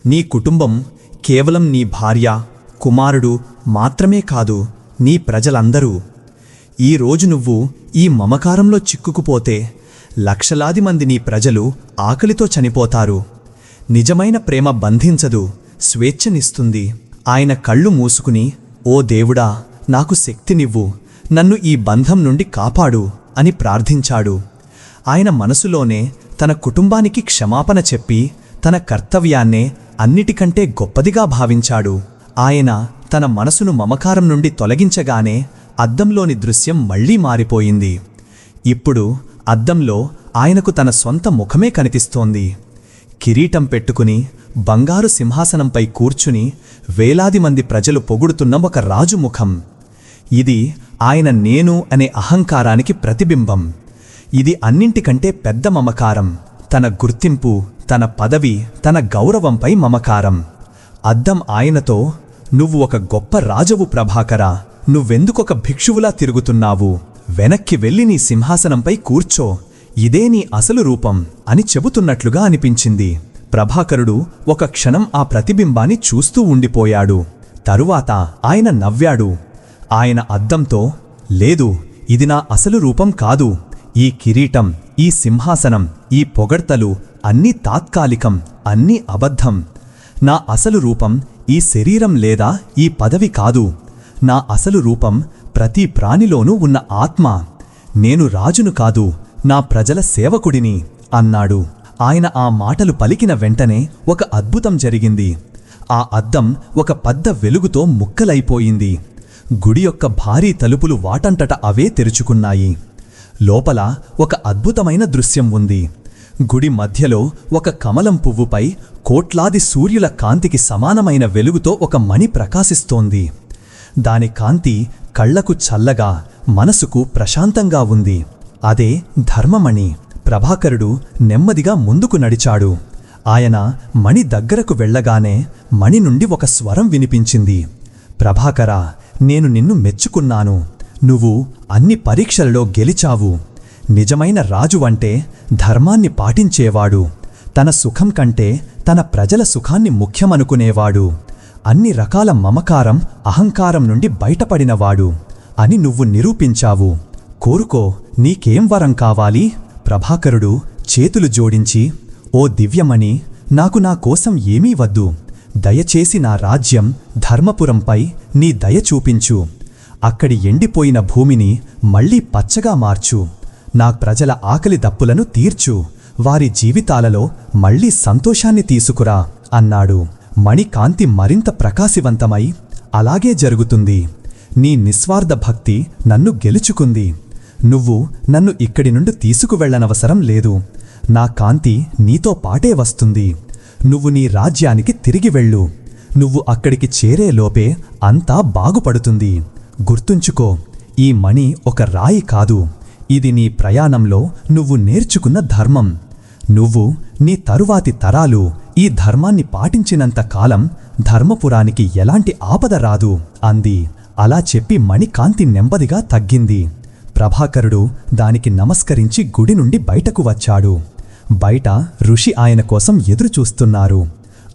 నీ కుటుంబం కేవలం నీ భార్య, కుమారుడు మాత్రమే కాదు, నీ ప్రజలందరూ. ఈరోజు నువ్వు ఈ మమకారంలో చిక్కుకుపోతే లక్షలాది మంది నీ ప్రజలు ఆకలితో చనిపోతారు. నిజమైన ప్రేమ బంధించదు, స్వేచ్ఛనిస్తుంది. ఆయన కళ్ళు మూసుకుని, ఓ దేవుడా, నాకు శక్తినివ్వు, నన్ను ఈ బంధం నుండి కాపాడు అని ప్రార్థించాడు. ఆయన మనసులోనే తన కుటుంబానికి క్షమాపణ చెప్పి తన కర్తవ్యాన్నే అన్నిటికంటే గొప్పదిగా భావించాడు. ఆయన తన మనసును మమకారం నుండి తొలగించగానే అద్దంలోని దృశ్యం మళ్లీ మారిపోయింది. ఇప్పుడు అద్దంలో ఆయనకు తన సొంత ముఖమే కనిపిస్తోంది. కిరీటం పెట్టుకుని బంగారు సింహాసనంపై కూర్చుని వేలాది మంది ప్రజలు పొగుడుతున్న ఒక రాజు ముఖం. ఇది ఆయన నేను అనే అహంకారానికి ప్రతిబింబం. ఇది అన్నింటికంటే పెద్ద మమకారం. తన గుర్తింపు, తన పదవి, తన గౌరవంపై మమకారం. అద్దం ఆయనతో, నువ్వు ఒక గొప్ప రాజవు ప్రభాకరా. నువ్వెందుకొక భిక్షువులా తిరుగుతున్నావు? వెనక్కి వెళ్ళి నీ సింహాసనంపై కూర్చో. ఇదే నీ అసలు రూపం అని చెబుతున్నట్లుగా అనిపించింది. ప్రభాకరుడు ఒక క్షణం ఆ ప్రతిబింబాన్ని చూస్తూ ఉండిపోయాడు. తరువాత ఆయన నవ్వాడు. ఆయన అద్దంతో, లేదు, ఇది నా అసలు రూపం కాదు. ఈ కిరీటం, ఈ సింహాసనం, ఈ పొగడ్తలు అన్నీ తాత్కాలికం, అన్నీ అబద్ధం. నా అసలు రూపం ఈ శరీరం లేదా ఈ పదవి కాదు. నా అసలు రూపం ప్రతి ప్రాణిలోనూ ఉన్న ఆత్మ. నేను రాజును కాదు, నా ప్రజల సేవకుడిని అన్నాడు. ఆయన ఆ మాటలు పలికిన వెంటనే ఒక అద్భుతం జరిగింది. ఆ అద్దం ఒక పెద్ద వెలుగుతో ముక్కలైపోయింది. గుడి యొక్క భారీ తలుపులు వాటంతట అవే తెరుచుకున్నాయి. లోపల ఒక అద్భుతమైన దృశ్యం ఉంది. గుడి మధ్యలో ఒక కమలం పువ్వుపై కోట్లాది సూర్యుల కాంతికి సమానమైన వెలుగుతో ఒక మణి ప్రకాశిస్తోంది. దాని కాంతి కళ్లకు చల్లగా, మనసుకు ప్రశాంతంగా ఉంది. అదే ధర్మమణి. ప్రభాకరుడు నెమ్మదిగా ముందుకు నడిచాడు. ఆయన మణి దగ్గరకు వెళ్ళగానే మణి నుండి ఒక స్వరం వినిపించింది. ప్రభాకరా, నేను నిన్ను మెచ్చుకున్నాను. నువ్వు అన్ని పరీక్షలలో గెలిచావు. నిజమైన రాజు అంటే ధర్మాన్ని పాటించేవాడు. తన సుఖం కంటే తన ప్రజల సుఖాన్ని ముఖ్యమనుకునేవాడు. అన్ని రకాల మమకారం, అహంకారం నుండి బయటపడినవాడు అని నువ్వు నిరూపించావు. కోరుకో, నీకేం వరం కావాలి? ప్రభాకరుడు చేతులు జోడించి, ఓ దివ్యమణి, నాకు నా కోసం ఏమీ వద్దు. దయచేసి నా రాజ్యం ధర్మపురంపై నీ దయ చూపించు. అక్కడి ఎండిపోయిన భూమిని మళ్లీ పచ్చగా మార్చు. నా ప్రజల ఆకలి దప్పులను తీర్చు. వారి జీవితాలలో మళ్లీ సంతోషాన్ని తీసుకురా అన్నాడు. మణి కాంతి మరింత ప్రకాశవంతమై, అలాగే జరుగుతుంది. నీ నిస్వార్థ భక్తి నన్ను గెలుచుకుంది. నువ్వు నన్ను ఇక్కడి నుండి తీసుకువెళ్లనవసరం లేదు. నా కాంతి నీతో పాటే వస్తుంది. నువ్వు నీ రాజ్యానికి తిరిగి వెళ్ళు. నువ్వు అక్కడికి చేరేలోపే అంతా బాగుపడుతుంది. గుర్తుంచుకో, ఈ మణి ఒక రాయి కాదు. ఇది నీ ప్రయాణంలో నువ్వు నేర్చుకున్న ధర్మం. నువ్వు, నీ తరువాతి తరాలు ఈ ధర్మాన్ని పాటించినంత కాలం ధర్మపురానికి ఎలాంటి ఆపద రాదు అంది. అలా చెప్పి మణి కాంతి నెమ్మదిగా తగ్గింది. ప్రభాకరుడు దానికి నమస్కరించి గుడి నుండి బయటకు వచ్చాడు. బయట ఋషి ఆయన కోసం ఎదురుచూస్తున్నారు.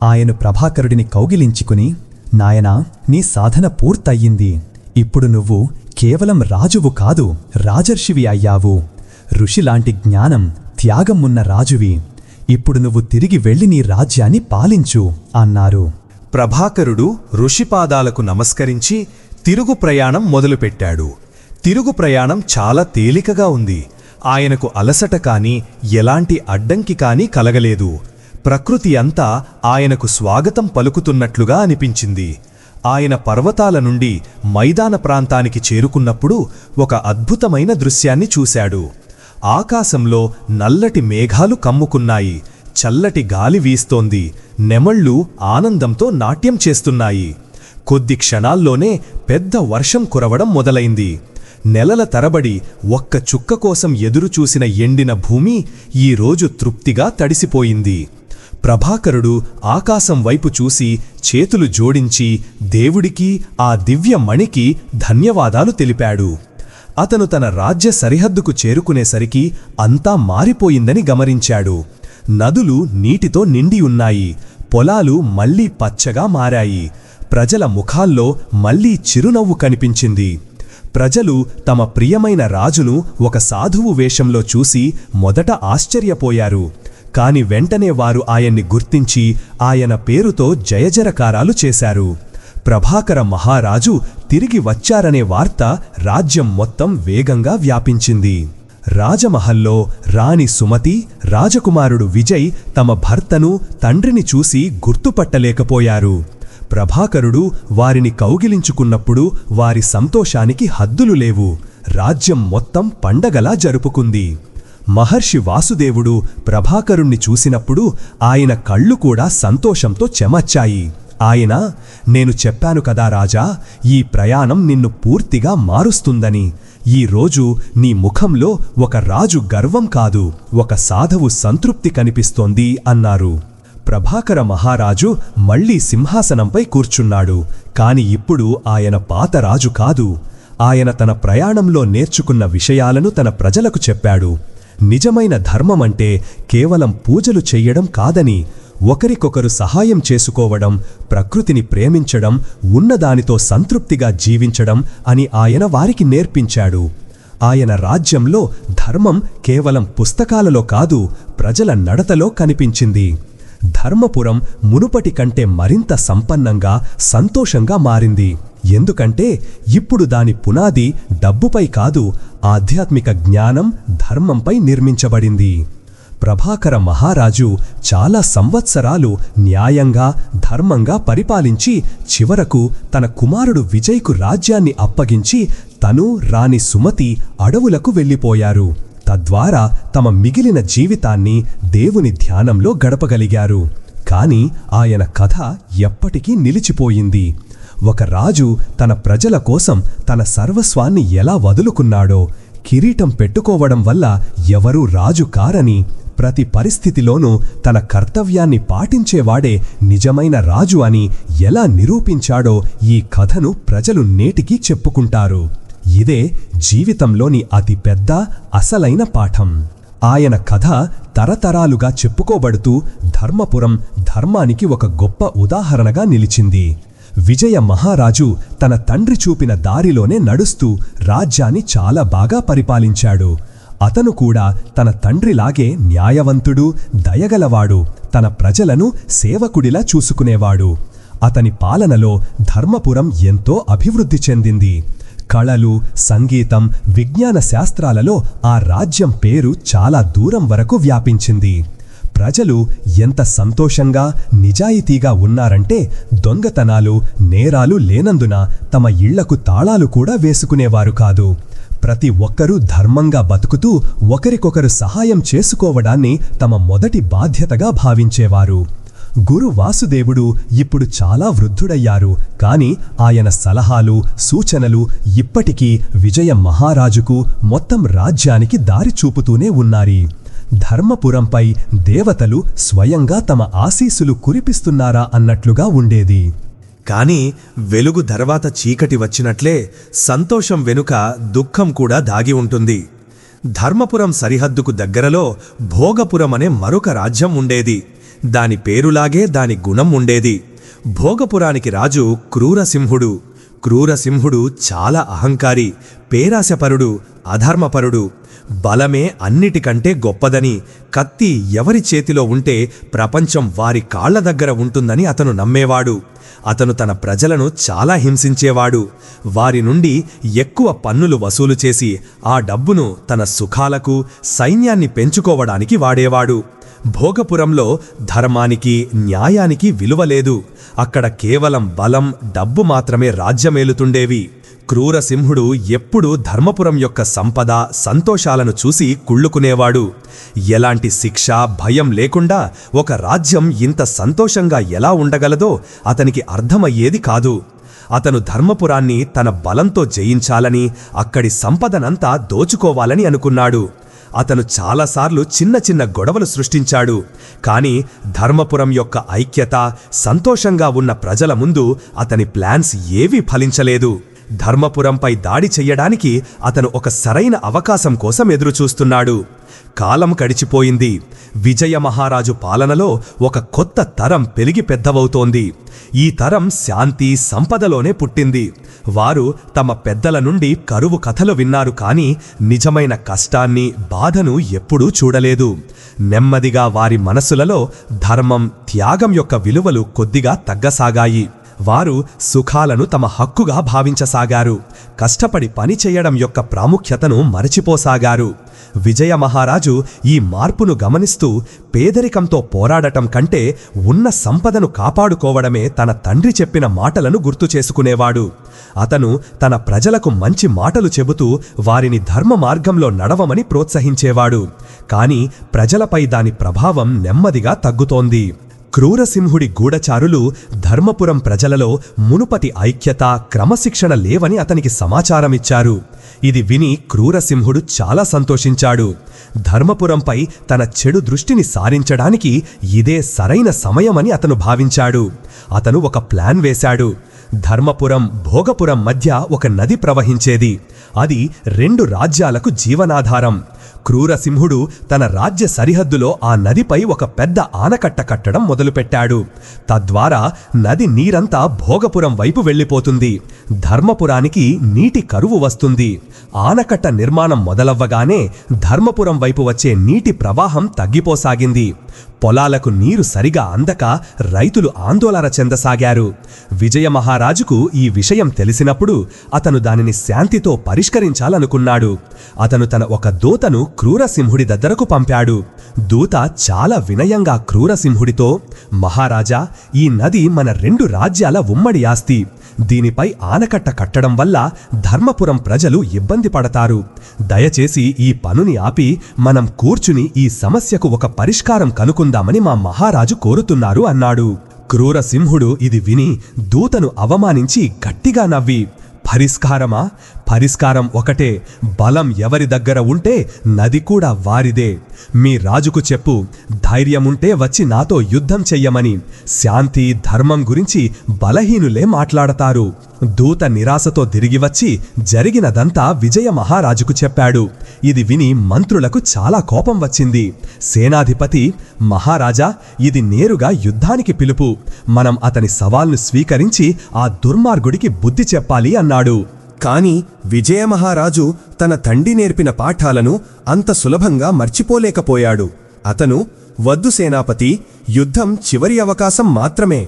ఆయన ప్రభాకరుడిని కౌగిలించుకుని, నాయనా, నీ సాధన పూర్తయ్యింది. ఇప్పుడు నువ్వు కేవలం రాజువు కాదు, రాజర్షివి అయ్యావు. ఋషిలాంటి జ్ఞానం, త్యాగం ఉన్న రాజువి. ఇప్పుడు నువ్వు తిరిగి వెళ్ళి నీ రాజ్యాన్ని పాలించు అన్నారు. ప్రభాకరుడు ఋషిపాదాలకు నమస్కరించి తిరుగు ప్రయాణం మొదలుపెట్టాడు. తిరుగు ప్రయాణం చాలా తేలికగా ఉంది. ఆయనకు అలసట కాని, ఎలాంటి అడ్డంకి కాని కలగలేదు. ప్రకృతి అంతా ఆయనకు స్వాగతం పలుకుతున్నట్లుగా అనిపించింది. ఆయన పర్వతాల నుండి మైదాన ప్రాంతానికి చేరుకున్నప్పుడు ఒక అద్భుతమైన దృశ్యాన్ని చూశాడు. ఆకాశంలో నల్లటి మేఘాలు కమ్ముకున్నాయి. చల్లటి గాలి వీస్తోంది. నెమళ్ళు ఆనందంతో నాట్యం చేస్తున్నాయి. కొద్ది క్షణాల్లోనే పెద్ద వర్షం కురవడం మొదలైంది. నెలల తరబడి ఒక్క చుక్క కోసం ఎదురుచూసిన ఎండిన భూమి ఈరోజు తృప్తిగా తడిసిపోయింది. ప్రభాకరుడు ఆకాశం వైపు చూసి చేతులు జోడించి దేవుడికి, ఆ దివ్య మణికి ధన్యవాదాలు తెలిపాడు. అతను తన రాజ్య సరిహద్దుకు చేరుకునేసరికి అంతా మారిపోయిందని గమనించాడు. నదులు నీటితో నిండి ఉన్నాయి. పొలాలు మళ్లీ పచ్చగా మారాయి. ప్రజల ముఖాల్లో మళ్లీ చిరునవ్వు కనిపించింది. ప్రజలు తమ ప్రియమైన రాజును ఒక సాధువు వేషంలో చూసి మొదట ఆశ్చర్యపోయారు. కాని వెంటనే వారు ఆయన్ని గుర్తించి ఆయన పేరుతో జయజరకారాలు చేశారు. ప్రభాకర మహారాజు తిరిగి వచ్చారనే వార్త రాజ్యం మొత్తం వేగంగా వ్యాపించింది. రాజమహల్లో రాణి సుమతి, రాజకుమారుడు విజయ్ తమ భర్తను, తండ్రిని చూసి గుర్తుపట్టలేకపోయారు. ప్రభాకరుడు వారిని కౌగిలించుకున్నప్పుడు వారి సంతోషానికి హద్దులు లేవు. రాజ్యం మొత్తం పండగలా జరుపుకుంది. మహర్షి వాసుదేవుడు ప్రభాకరుణ్ణి చూసినప్పుడు ఆయన కళ్ళు కూడా సంతోషంతో చెమర్చాయి. ఆయన, నేను చెప్పాను కదా రాజా, ఈ ప్రయాణం నిన్ను పూర్తిగా మారుస్తుందని. ఈ రోజు నీ ముఖంలో ఒక రాజు గర్వం కాదు, ఒక సాధువు సంతృప్తి కనిపిస్తోంది అన్నారు. ప్రభాకర మహారాజు మళ్లీ సింహాసనంపై కూర్చున్నాడు. కాని ఇప్పుడు ఆయన పాత రాజు కాదు. ఆయన తన ప్రయాణంలో నేర్చుకున్న విషయాలను తన ప్రజలకు చెప్పాడు. నిజమైన ధర్మమంటే కేవలం పూజలు చెయ్యడం కాదని, ఒకరికొకరు సహాయం చేసుకోవడం, ప్రకృతిని ప్రేమించడం, ఉన్నదానితో సంతృప్తిగా జీవించడం అని ఆయన వారికి నేర్పించాడు. ఆయన రాజ్యంలో ధర్మం కేవలం పుస్తకాలలో కాదు, ప్రజల నడతలో కనిపించింది. ధర్మపురం మునుపటి కంటే మరింత సంపన్నంగా, సంతోషంగా మారింది. ఎందుకంటే ఇప్పుడు దాని పునాది డబ్బుపై కాదు, ఆధ్యాత్మిక జ్ఞానం, ధర్మంపై నిర్మించబడింది. ప్రభాకర మహారాజు చాలా సంవత్సరాలు న్యాయంగా, ధర్మంగా పరిపాలించి చివరకు తన కుమారుడు విజయ్కు రాజ్యాన్ని అప్పగించి తను, రాణి సుమతి అడవులకు వెళ్ళిపోయారు. తద్వారా తమ మిగిలిన జీవితాన్ని దేవుని ధ్యానంలో గడపగలిగారు. కాని ఆయన కథ ఎప్పటికీ నిలిచిపోయింది. ఒక రాజు తన ప్రజల కోసం తన సర్వస్వాన్ని ఎలా వదులుకున్నాడో, కిరీటం పెట్టుకోవడం వల్ల ఎవరూ రాజు కారని, ప్రతి పరిస్థితిలోనూ తన కర్తవ్యాన్ని పాటించేవాడే నిజమైన రాజు అని ఎలా నిరూపించాడో ఈ కథను ప్రజలు నేటికీ చెప్పుకుంటారు. ఇదే జీవితంలోని అతిపెద్ద, అసలైన పాఠం. ఆయన కథ తరతరాలుగా చెప్పుకోబడుతూ ధర్మపురం ధర్మానికి ఒక గొప్ప ఉదాహరణగా నిలిచింది. విజయ మహారాజు తన తండ్రి చూపిన దారిలోనే నడుస్తూ రాజ్యాన్ని చాలా బాగా పరిపాలించాడు. అతను కూడా తన తండ్రిలాగే న్యాయవంతుడు, దయగలవాడు, తన ప్రజలను సేవకుడిలా చూసుకునేవాడు. అతని పాలనలో ధర్మపురం ఎంతో అభివృద్ధి చెందింది. కళలు, సంగీతం, విజ్ఞాన శాస్త్రాలలో ఆ రాజ్యం పేరు చాలా దూరం వరకు వ్యాపించింది. ప్రజలు ఎంత సంతోషంగా, నిజాయితీగా ఉన్నారంటే దొంగతనాలు, నేరాలు లేనందున తమ ఇళ్లకు తాళాలు కూడా వేసుకునేవారు కాదు. ప్రతి ఒక్కరూ ధర్మంగా బతుకుతూ ఒకరికొకరు సహాయం చేసుకోవడాన్ని తమ మొదటి బాధ్యతగా భావించేవారు. గురు వాసుదేవుడు ఇప్పుడు చాలా వృద్ధుడయ్యారు. కాని ఆయన సలహాలు, సూచనలు ఇప్పటికీ విజయ మహారాజుకు, మొత్తం రాజ్యానికి దారి చూపుతూనే ఉన్నాయి. ధర్మపురంపై దేవతలు స్వయంగా తమ ఆశీస్సులు కురిపిస్తున్నారా అన్నట్లుగా ఉండేది. కాని వెలుగు తర్వాత చీకటి వచ్చినట్లే సంతోషం వెనుక దుఃఖం కూడా దాగి ఉంటుంది. ధర్మపురం సరిహద్దుకు దగ్గరలో భోగపురం అనే మరొక రాజ్యం ఉండేది. దాని పేరులాగే దాని గుణం ఉండేది. భోగపురానికి రాజు క్రూరసింహుడు. క్రూరసింహుడు చాలా అహంకారి, పేరాశపరుడు, అధర్మపరుడు. బలమే అన్నిటికంటే గొప్పదని, కత్తి ఎవరి చేతిలో ఉంటే ప్రపంచం వారి కాళ్ల దగ్గర ఉంటుందని అతను నమ్మేవాడు. అతను తన ప్రజలను చాలా హింసించేవాడు. వారి నుండి ఎక్కువ పన్నులు వసూలు చేసి ఆ డబ్బును తన సుఖాలకు, సైన్యాన్ని పెంచుకోవడానికి వాడేవాడు. భోగపురంలో ధర్మానికి, న్యాయానికి విలువలేదు. అక్కడ కేవలం బలం, డబ్బు మాత్రమే రాజ్యమేలుతుండేవి. క్రూరసింహుడు ఎప్పుడూ ధర్మపురం యొక్క సంపద, సంతోషాలను చూసి కుళ్ళుకునేవాడు. ఎలాంటి శిక్ష, భయం లేకుండా ఒక రాజ్యం ఇంత సంతోషంగా ఎలా ఉండగలదో అతనికి అర్థమయ్యేది కాదు. అతను ధర్మపురాన్ని తన బలంతో జయించాలని, అక్కడి సంపదనంతా దోచుకోవాలని అనుకున్నాడు. అతను చాలాసార్లు చిన్న చిన్న గొడవలు సృష్టించాడు. కాని ధర్మపురం యొక్క ఐక్యత, సంతోషంగా ఉన్న ప్రజల ముందు అతని ప్లాన్స్ ఏవీ ఫలించలేదు. ధర్మపురంపై దాడి చెయ్యడానికి అతను ఒక సరైన అవకాశం కోసం ఎదురుచూస్తున్నాడు. కాలం గడిచిపోయింది. విజయ మహారాజు పాలనలో ఒక కొత్త తరం పెరిగి పెద్దవవుతోంది. ఈ తరం శాంతి, సంపదలోనే పుట్టింది. వారు తమ పెద్దల నుండి కరువు కథలు విన్నారు, కాని నిజమైన కష్టాన్ని, బాధను ఎప్పుడూ చూడలేదు. నెమ్మదిగా వారి మనసులలో ధర్మం, త్యాగం యొక్క విలువలు కొద్దిగా తగ్గసాగాయి. వారు సుఖాలను తమ హక్కుగా భావించసాగారు. కష్టపడి పని చేయడం యొక్క ప్రాముఖ్యతను మరచిపోసాగారు. విజయ మహారాజు ఈ మార్పును గమనిస్తూ పేదరికంతో పోరాడటం కంటే ఉన్న సంపదను కాపాడుకోవడమే తన తండ్రి చెప్పిన మాటలను గుర్తు చేసుకునేవాడు. అతను తన ప్రజలకు మంచి మాటలు చెబుతూ వారిని ధర్మ మార్గంలో నడవమని ప్రోత్సహించేవాడు. కాని ప్రజలపై దాని ప్రభావం నెమ్మదిగా తగ్గుతోంది. క్రూరసింహుడి గూఢచారులు ధర్మపురం ప్రజలలో మునుపటి ఐక్యత, క్రమశిక్షణ లేవని అతనికి సమాచారమిచ్చారు. ఇది విని క్రూరసింహుడు చాలా సంతోషించాడు. ధర్మపురంపై తన చెడు దృష్టిని సారించడానికి ఇదే సరైన సమయమని అతను భావించాడు. అతను ఒక ప్లాన్ వేశాడు. ధర్మపురం భోగపురం మధ్య ఒక నది ప్రవహించేది. అది 2 రాజ్యాలకు జీవనాధారం. క్రూరసింహుడు తన రాజ్య సరిహద్దులో ఆ నదిపై ఒక పెద్ద ఆనకట్ట కట్టడం మొదలుపెట్టాడు. తద్వారా నది నీరంతా భోగపురం వైపు వెళ్ళిపోతుంది. ధర్మపురానికి నీటి కరువు వస్తుంది. ఆనకట్ట నిర్మాణం మొదలవ్వగానే ధర్మపురం వైపు వచ్చే నీటి ప్రవాహం తగ్గిపోసాగింది. పొలాలకు నీరు సరిగా అందక రైతులు ఆందోళన చెందసాగారు. విజయమహారాజుకు ఈ విషయం తెలిసినప్పుడు అతను దానిని శాంతితో పరిష్కరించాలనుకున్నాడు. అతను తన ఒక దూతను క్రూరసింహుడి దగ్గరకు పంపాడు. దూత చాలా వినయంగా క్రూరసింహుడితో, మహారాజా, ఈ నది మన 2 రాజ్యాల ఉమ్మడి ఆస్తి. దీనిపై ఆనకట్ట కట్టడం వల్ల ధర్మపురం ప్రజలు ఇబ్బంది పడతారు. దయచేసి ఈ పనుని ఆపి మనం కూర్చుని ఈ సమస్యకు ఒక పరిష్కారం కనుకుందామని మా మహారాజు కోరుతున్నారు అన్నాడు. క్రూరసింహుడు ఇది విని దూతను అవమానించి గట్టిగా నవ్వి, పరిష్కారమా? పరిష్కారం ఒకటే. బలం ఎవరి దగ్గర ఉంటే నది కూడా వారిదే. మీ రాజుకు చెప్పు, ధైర్యముంటే వచ్చి నాతో యుద్ధం చెయ్యమని. శాంతి ధర్మం గురించి బలహీనులే మాట్లాడతారు. దూత నిరాశతో తిరిగి వచ్చి జరిగినదంతా విజయ మహారాజుకు చెప్పాడు. ఇది విని మంత్రులకు చాలా కోపం వచ్చింది. సేనాధిపతి, మహారాజా, ఇది నేరుగా యుద్ధానికి పిలుపు. మనం అతని సవాల్ను స్వీకరించి ఆ దుర్మార్గుడికి బుద్ధి చెప్పాలి అన్నాడు. కాని విజయమహారాజు తన తండ్రి నేర్పిన పాఠాలను అంత సులభంగా మర్చిపోలేకపోయాడు. అతను, వద్దు సేనాపతి, యుద్ధం చివరి అవకాశం మాత్రమే.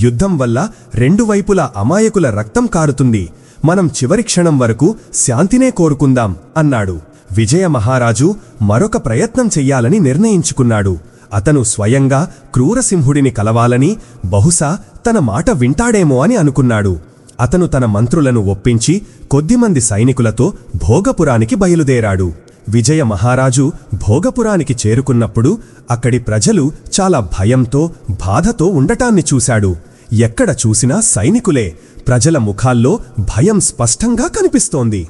యుద్ధం వల్ల 2 వైపులా అమాయకుల రక్తం కారుతుంది. మనం చివరి క్షణం వరకు శాంతినే కోరుకుందాం అన్నాడు. విజయమహారాజు మరొక ప్రయత్నం చెయ్యాలని నిర్ణయించుకున్నాడు. అతను స్వయంగా క్రూరసింహుడిని కలవాలని, బహుశా తన మాట వింటాడేమో అని అనుకున్నాడు. అతను తన మంత్రులను ఒప్పించి కొద్దిమంది సైనికులతో భోగపురానికి బయలుదేరాడు. విజయ మహారాజు భోగపురానికి చేరుకున్నప్పుడు అక్కడి ప్రజలు చాలా భయంతో, బాధతో ఉండటాన్ని చూశాడు. ఎక్కడ చూసినా సైనికులే. ప్రజల ముఖాల్లో భయం స్పష్టంగా కనిపిస్తోంది.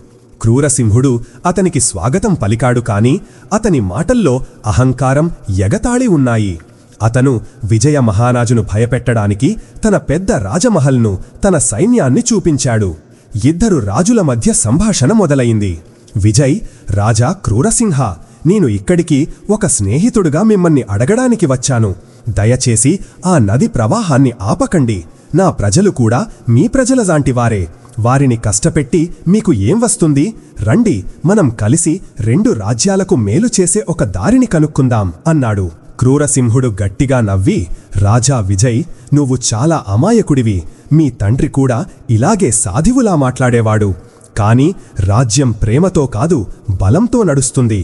క్రూరసింహుడు అతనికి స్వాగతం పలికాడు, కాని అతని మాటల్లో అహంకారం, ఎగతాళి ఉన్నాయి. అతను విజయ మహారాజును భయపెట్టడానికి తన పెద్ద రాజమహల్ను, తన సైన్యాన్ని చూపించాడు. 2 రాజుల మధ్య సంభాషణ మొదలైంది. విజయ్, రాజా క్రూరసింహ, నేను ఇక్కడికి ఒక స్నేహితుడుగా మిమ్మల్ని అడగడానికి వచ్చాను. దయచేసి ఆ నది ప్రవాహాన్ని ఆపకండి. నా ప్రజలు కూడా మీ ప్రజల జాంటివారే. వారిని కష్టపెట్టి మీకు ఏం వస్తుంది? రండి, మనం కలిసి 2 రాజ్యాలకు మేలు చేసే ఒక దారిని కనుక్కుందాం అన్నాడు. క్రూరసింహుడు గట్టిగా నవ్వి, రాజా విజయ్, నువ్వు చాలా అమాయకుడివి. మీ తండ్రి కూడా ఇలాగే సాధివులా మాట్లాడేవాడు. కాని రాజ్యం ప్రేమతో కాదు, బలంతో నడుస్తుంది.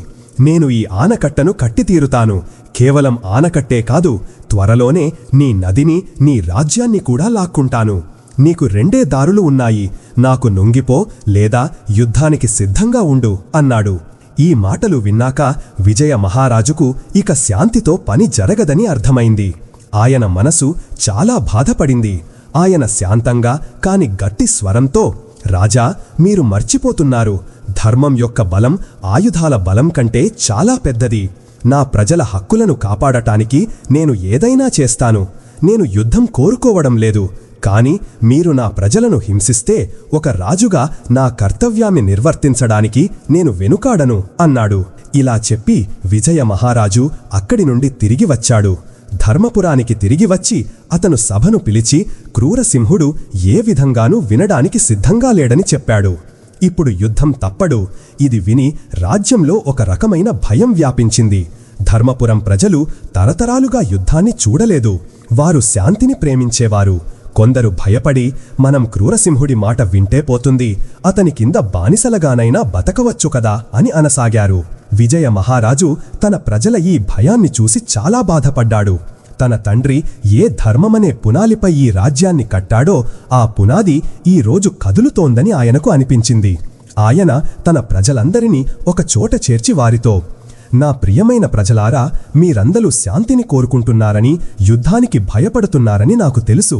నేను ఈ ఆనకట్టను కట్టితీరుతాను. కేవలం ఆనకట్టే కాదు, త్వరలోనే నీ నదిని, నీ రాజ్యాన్ని కూడా లాక్కుంటాను. నీకు 2 దారులు ఉన్నాయి. నాకు లొంగిపో, లేదా యుద్ధానికి సిద్ధంగా ఉండు అన్నాడు. ఈ మాటలు విన్నాక విజయ మహారాజుకు ఇక శాంతితో పని జరగదని అర్థమైంది. ఆయన మనసు చాలా బాధపడింది. ఆయన శాంతంగా కాని గట్టి స్వరంతో, రాజా, మీరు మర్చిపోతున్నారు. ధర్మం యొక్క బలం ఆయుధాల బలం కంటే చాలా పెద్దది. నా ప్రజల హక్కులను కాపాడటానికి నేను ఏదైనా చేస్తాను. నేను యుద్ధం కోరుకోవడం లేదు. కాని మీరు నా ప్రజలను హింసిస్తే ఒక రాజుగా నా కర్తవ్యాన్ని నిర్వర్తించడానికి నేను వెనుకాడను అన్నాడు. ఇలా చెప్పి విజయ మహారాజు అక్కడి నుండి తిరిగి వచ్చాడు. ధర్మపురానికి తిరిగి వచ్చి అతను సభను పిలిచి క్రూరసింహుడు ఏ విధంగానూ వినడానికి సిద్ధంగా లేడని చెప్పాడు. ఇప్పుడు యుద్ధం తప్పడు. ఇది విని రాజ్యంలో ఒక రకమైన భయం వ్యాపించింది. ధర్మపురం ప్రజలు తరతరాలుగా యుద్ధాన్ని చూడలేదు. వారు శాంతిని ప్రేమించేవారు. కొందరు భయపడి, మనం క్రూరసింహుడి మాట వింటే పోతుంది, అతని కింద బానిసలగానైనా బతకవచ్చు కదా అని అనసాగారు. విజయ మహారాజు తన ప్రజల ఈ భయాన్ని చూసి చాలా బాధపడ్డాడు. తన తండ్రి ఏ ధర్మమనే పునాలిపై ఈ రాజ్యాన్ని కట్టాడో ఆ పునాది ఈ రోజు కదులుతోందని ఆయనకు అనిపించింది. ఆయన తన ప్రజలందరినీ ఒక చోట చేర్చి వారితో, నా ప్రియమైన ప్రజలారా, మీరందరూ శాంతిని కోరుకుంటున్నారని, యుద్ధానికి భయపడుతున్నారని నాకు తెలుసు.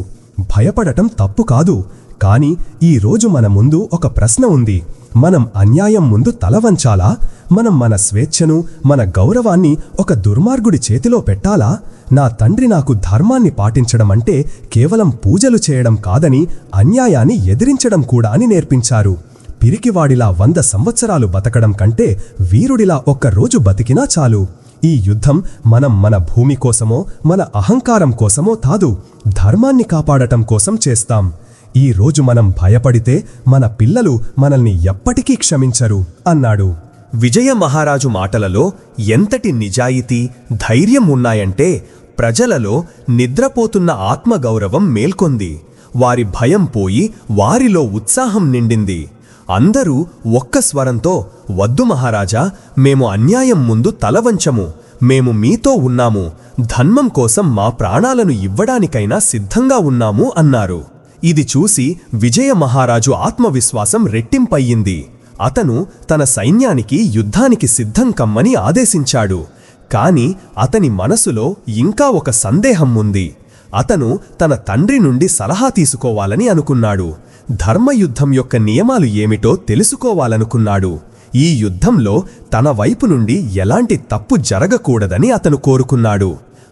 భయపడటం తప్పు కాదు. కాని ఈ రోజు మన ముందు ఒక ప్రశ్న ఉంది. మనం అన్యాయం ముందు తలవంచాలా? మనం మన స్వేచ్ఛను, మన గౌరవాన్ని ఒక దుర్మార్గుడి చేతిలో పెట్టాలా? నా తండ్రి నాకు ధర్మాన్ని పాటించడం అంటే కేవలం పూజలు చేయడం కాదని, అన్యాయాన్ని ఎదిరించడం కూడా అని నేర్పించారు. పిరికివాడిలా 100 సంవత్సరాలు బతకడం కంటే వీరుడిలా ఒక్కరోజు బతికినా చాలు. ఈ యుద్ధం మనం మన భూమి కోసమో, మన అహంకారం కోసమో కాదు, ధర్మాన్ని కాపాడటం కోసం చేస్తాం. ఈ రోజు మనం భయపడితే మన పిల్లలు మనల్ని ఎప్పటికీ క్షమించరు అన్నాడు. విజయ మహారాజు మాటలలో ఎంతటి నిజాయితీ, ధైర్యం ఉన్నాయంటే ప్రజలలో నిద్రపోతున్న ఆత్మగౌరవం మేల్కొంది. వారి భయం పోయి వారిలో ఉత్సాహం నిండింది. అందరూ ఒక్క స్వరంతో, వద్దు మహారాజా, మేము అన్యాయం ముందు తలవంచము, మేము మీతో ఉన్నాము, ధర్మం కోసం మా ప్రాణాలను ఇవ్వడానికైనా సిద్ధంగా ఉన్నాము అన్నారు. ఇది చూసి విజయ మహారాజు ఆత్మవిశ్వాసం రెట్టింపయ్యింది. అతను తన సైన్యానికి యుద్ధానికి సిద్ధం కమ్మని ఆదేశించాడు. కాని అతని మనసులో ఇంకా ఒక సందేహం ఉంది. అతను తన తండ్రి నుండి సలహా తీసుకోవాలని అనుకున్నాడు. ధర్మయుద్ధం యొక్క నియమాలు ఏమిటో తెలుసుకోవాలనుకున్నాడు. ఈ యుద్ధంలో తన వైపు నుండి ఎలాంటి తప్పు జరగకూడదని అతను కోరుకున్నాడు.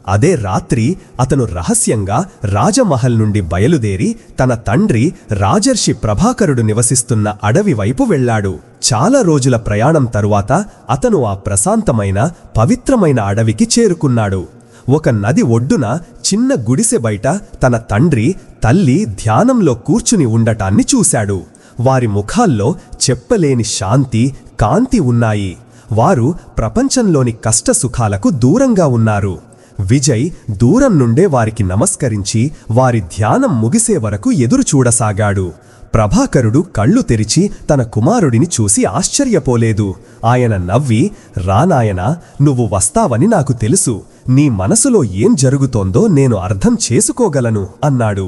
అదే రాత్రి అతను రహస్యంగా రాజమహల్ నుండి బయలుదేరి తన తండ్రి రాజర్షి ప్రభాకరుడు నివసిస్తున్న అడవి వైపు వెళ్లాడు. చాలా రోజుల ప్రయాణం తరువాత అతను ఆ ప్రశాంతమైన, పవిత్రమైన అడవికి చేరుకున్నాడు. ఒక నది ఒడ్డున చిన్న గుడిసె బయట తన తండ్రి, తల్లి ధ్యానంలో కూర్చుని ఉండటాన్ని చూశాడు. వారి ముఖాల్లో చెప్పలేని శాంతి, కాంతి ఉన్నాయి. వారు ప్రపంచంలోని కష్టసుఖాలకు దూరంగా ఉన్నారు. విజయ్ దూరం నుండే వారికి నమస్కరించి వారి ధ్యానం ముగిసే వరకు ఎదురుచూడసాగాడు. ప్రభాకరుడు కళ్ళు తెరిచి తన కుమారుడిని చూసి ఆశ్చర్యపోలేదు. ఆయన నవ్వి, రానాయనా, నువ్వు వస్తావని నాకు తెలుసు. నీ మనసులో ఏం జరుగుతోందో నేను అర్థం చేసుకోగలను అన్నాడు.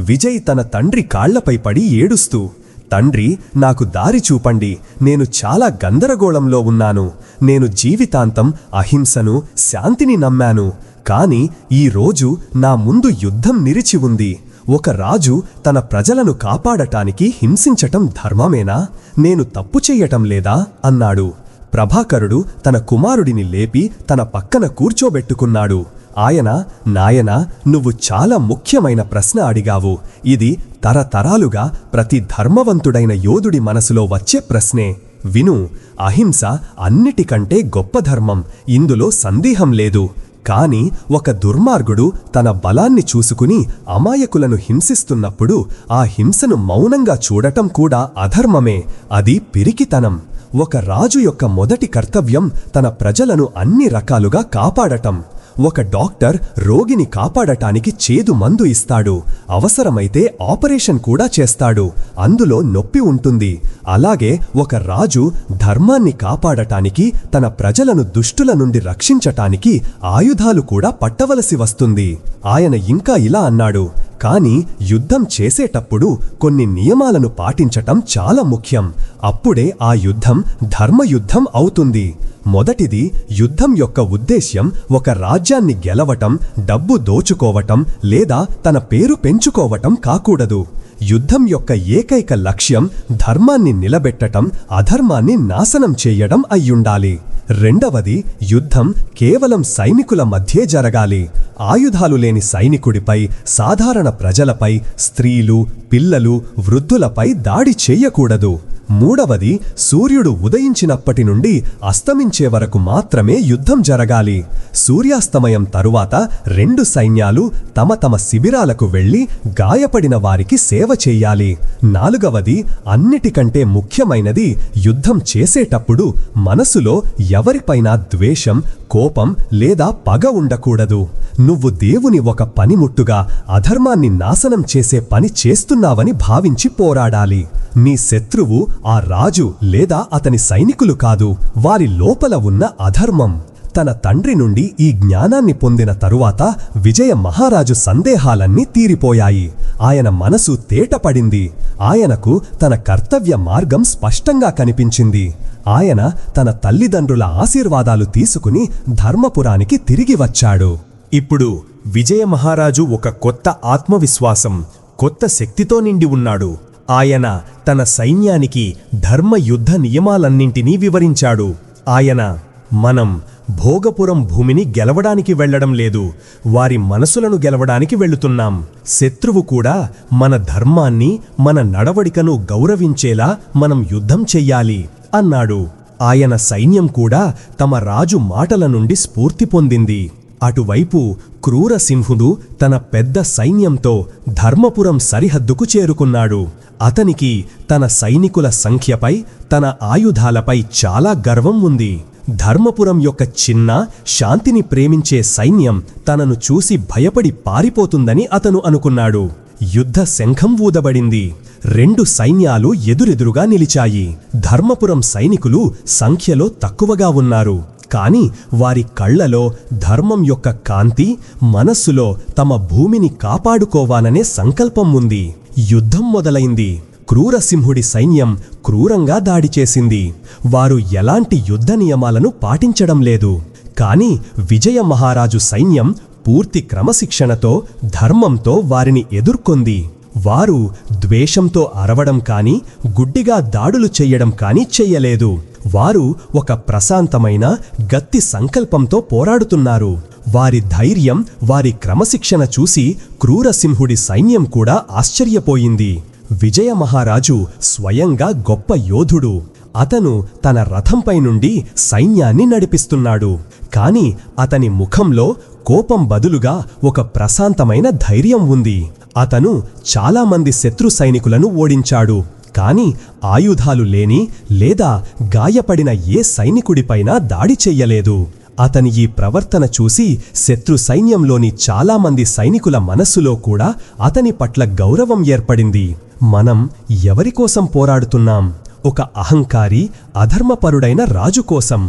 విజయ్ తన తండ్రి కాళ్లపై పడి ఏడుస్తూ, తండ్రి, నాకు దారి చూపండి, నేను చాలా గందరగోళంలో ఉన్నాను. నేను జీవితాంతం అహింసను, శాంతిని నమ్మాను. కాని ఈరోజు నా ముందు యుద్ధం నిలిచి ఉంది. ఒక రాజు తన ప్రజలను కాపాడటానికి హింసించటం ధర్మమేనా? నేను తప్పు చెయ్యటం లేదా అన్నాడు. ప్రభాకరుడు తన కుమారుడిని లేపి తన పక్కన కూర్చోబెట్టుకున్నాడు. ఆయన, నాయనా, నువ్వు చాలా ముఖ్యమైన ప్రశ్న అడిగావు. ఇది తరతరాలుగా ప్రతి ధర్మవంతుడైన యోధుడి మనసులో వచ్చే ప్రశ్నే. విను, అహింస అన్నిటికంటే గొప్ప ధర్మం, ఇందులో సందేహం లేదు. కాని ఒక దుర్మార్గుడు తన బలాన్ని చూసుకుని అమాయకులను హింసిస్తున్నప్పుడు ఆ హింసను మౌనంగా చూడటం కూడా అధర్మమే. అది పిరికితనం. ఒక రాజు యొక్క మొదటి కర్తవ్యం తన ప్రజలను అన్ని రకాలుగా కాపాడటం. ఒక డాక్టర్ రోగిని కాపాడటానికి చేదు మందు ఇస్తాడు, అవసరమైతే ఆపరేషన్ కూడా చేస్తాడు. అందులో నొప్పి ఉంటుంది. అలాగే ఒక రాజు ధర్మాన్ని కాపాడటానికి, తన ప్రజలను దుష్టుల నుండి రక్షించటానికి ఆయుధాలు కూడా పట్టవలసి వస్తుంది. ఆయన ఇంకా ఇలా అన్నాడు, కాని యుద్ధం చేసేటప్పుడు కొన్ని నియమాలను పాటించటం చాలా ముఖ్యం. అప్పుడే ఆ యుద్ధం ధర్మయుద్ధం అవుతుంది. మొదటిది, యుద్ధం యొక్క ఉద్దేశ్యం ఒక రాజ్యాన్ని గెలవటం, డబ్బు దోచుకోవటం లేదా తన పేరు పెంచుకోవటం కాకూడదు. యుద్ధం యొక్క ఏకైక లక్ష్యం ధర్మాన్ని నిలబెట్టటం, అధర్మాన్ని నాశనం చేయడం అయ్యుండాలి. రెండవది, యుద్ధం కేవలం సైనికుల మధ్యే జరగాలి. ఆయుధాలు లేని సైనికుడిపై, సాధారణ ప్రజలపై, స్త్రీలు, పిల్లలు, వృద్ధులపై దాడి చేయకూడదు. మూడవది, సూర్యుడు ఉదయించినప్పటి నుండి అస్తమించే వరకు మాత్రమే యుద్ధం జరగాలి. సూర్యాస్తమయం తరువాత రెండు సైన్యాలు తమ తమ శిబిరాలకు వెళ్లి గాయపడిన వారికి సేవ చెయ్యాలి. నాలుగవది, అన్నిటికంటే ముఖ్యమైనది, యుద్ధం చేసేటప్పుడు మనసులో ఎవరిపైనా ద్వేషం, కోపం లేదా పగ ఉండకూడదు. నువ్వు దేవుని ఒక పనిముట్టుగా అధర్మాన్ని నాశనం చేసే పని చేస్తున్నావని భావించి పోరాడాలి. నీ శత్రువు ఆ రాజు లేదా అతని సైనికులు కాదు, వారి లోపల ఉన్న అధర్మం. తన తండ్రి నుండి ఈ జ్ఞానాన్ని పొందిన తరువాత విజయ మహారాజు సందేహాలన్నీ తీరిపోయాయి. ఆయన మనసు తేటపడింది. ఆయనకు తన కర్తవ్య మార్గం స్పష్టంగా కనిపించింది. ఆయన తన తల్లిదండ్రుల ఆశీర్వాదాలు తీసుకుని ధర్మపురానికి తిరిగి వచ్చాడు. ఇప్పుడు విజయ మహారాజు ఒక కొత్త ఆత్మవిశ్వాసం, కొత్త శక్తితో నిండి ఉన్నాడు. ఆయన తన సైన్యానికి ధర్మ యుద్ధ నియమాలన్నింటినీ వివరించాడు. ఆయన మనం భోగపురం భూమిని గెలవడానికి వెళ్లడం లేదు, వారి మనసులను గెలవడానికి వెళుతున్నాం. శత్రువు కూడా మన ధర్మాన్ని, మన నడవడికను గౌరవించేలా మనం యుద్ధం చెయ్యాలి అన్నాడు. ఆయన సైన్యం కూడా తమ రాజు మాటల నుండి స్ఫూర్తి పొందింది. అటువైపు క్రూరసింహుడు తన పెద్ద సైన్యంతో ధర్మపురం సరిహద్దుకు చేరుకున్నాడు. అతనికి తన సైనికుల సంఖ్యపై, తన ఆయుధాలపై చాలా గర్వం ఉంది. ధర్మపురం యొక్క చిన్న, శాంతిని ప్రేమించే సైన్యం తనను చూసి భయపడి పారిపోతుందని అతను అనుకున్నాడు. యుద్ధ శంఖం ఊదబడింది. 2 సైన్యాలు ఎదురెదురుగా నిలిచాయి. ధర్మపురం సైనికులు సంఖ్యలో తక్కువగా ఉన్నారు, కాని వారి కళ్లలో ధర్మం యొక్క కాంతి, మనస్సులో తమ భూమిని కాపాడుకోవాలనే సంకల్పం ఉంది. యుద్ధం మొదలైంది. క్రూరసింహుడి సైన్యం క్రూరంగా దాడి చేసింది. వారు ఎలాంటి యుద్ధ నియమాలను పాటించడం లేదు. కాని విజయ మహారాజు సైన్యం పూర్తి క్రమశిక్షణతో, ధర్మంతో వారిని ఎదుర్కొంది. వారు ద్వేషంతో అరవడం కాని, గుడ్డిగా దాడులు చెయ్యడం కాని చెయ్యలేదు. వారు ఒక ప్రశాంతమైన, గట్టి సంకల్పంతో పోరాడుతున్నారు. వారి ధైర్యం, వారి క్రమశిక్షణ చూసి క్రూరసింహుడి సైన్యం కూడా ఆశ్చర్యపోయింది. విజయ మహారాజు స్వయంగా గొప్ప యోధుడు. అతను తన రథంపై నుండి సైన్యాన్ని నడిపిస్తున్నాడు. కాని అతని ముఖంలో కోపం బదులుగా ఒక ప్రశాంతమైన ధైర్యం ఉంది. అతను చాలామంది శత్రు సైనికులను ఓడించాడు. కాని ఆయుధాలు లేని లేదా గాయపడిన ఏ సైనికుడిపైనా దాడి చెయ్యలేదు. అతని ఈ ప్రవర్తన చూసి శత్రు సైన్యంలోని చాలామంది సైనికుల మనస్సులో కూడా అతని పట్ల గౌరవం ఏర్పడింది. మనం ఎవరికోసం పోరాడుతున్నాం? ఒక అహంకారి, అధర్మపరుడైన రాజు కోసం.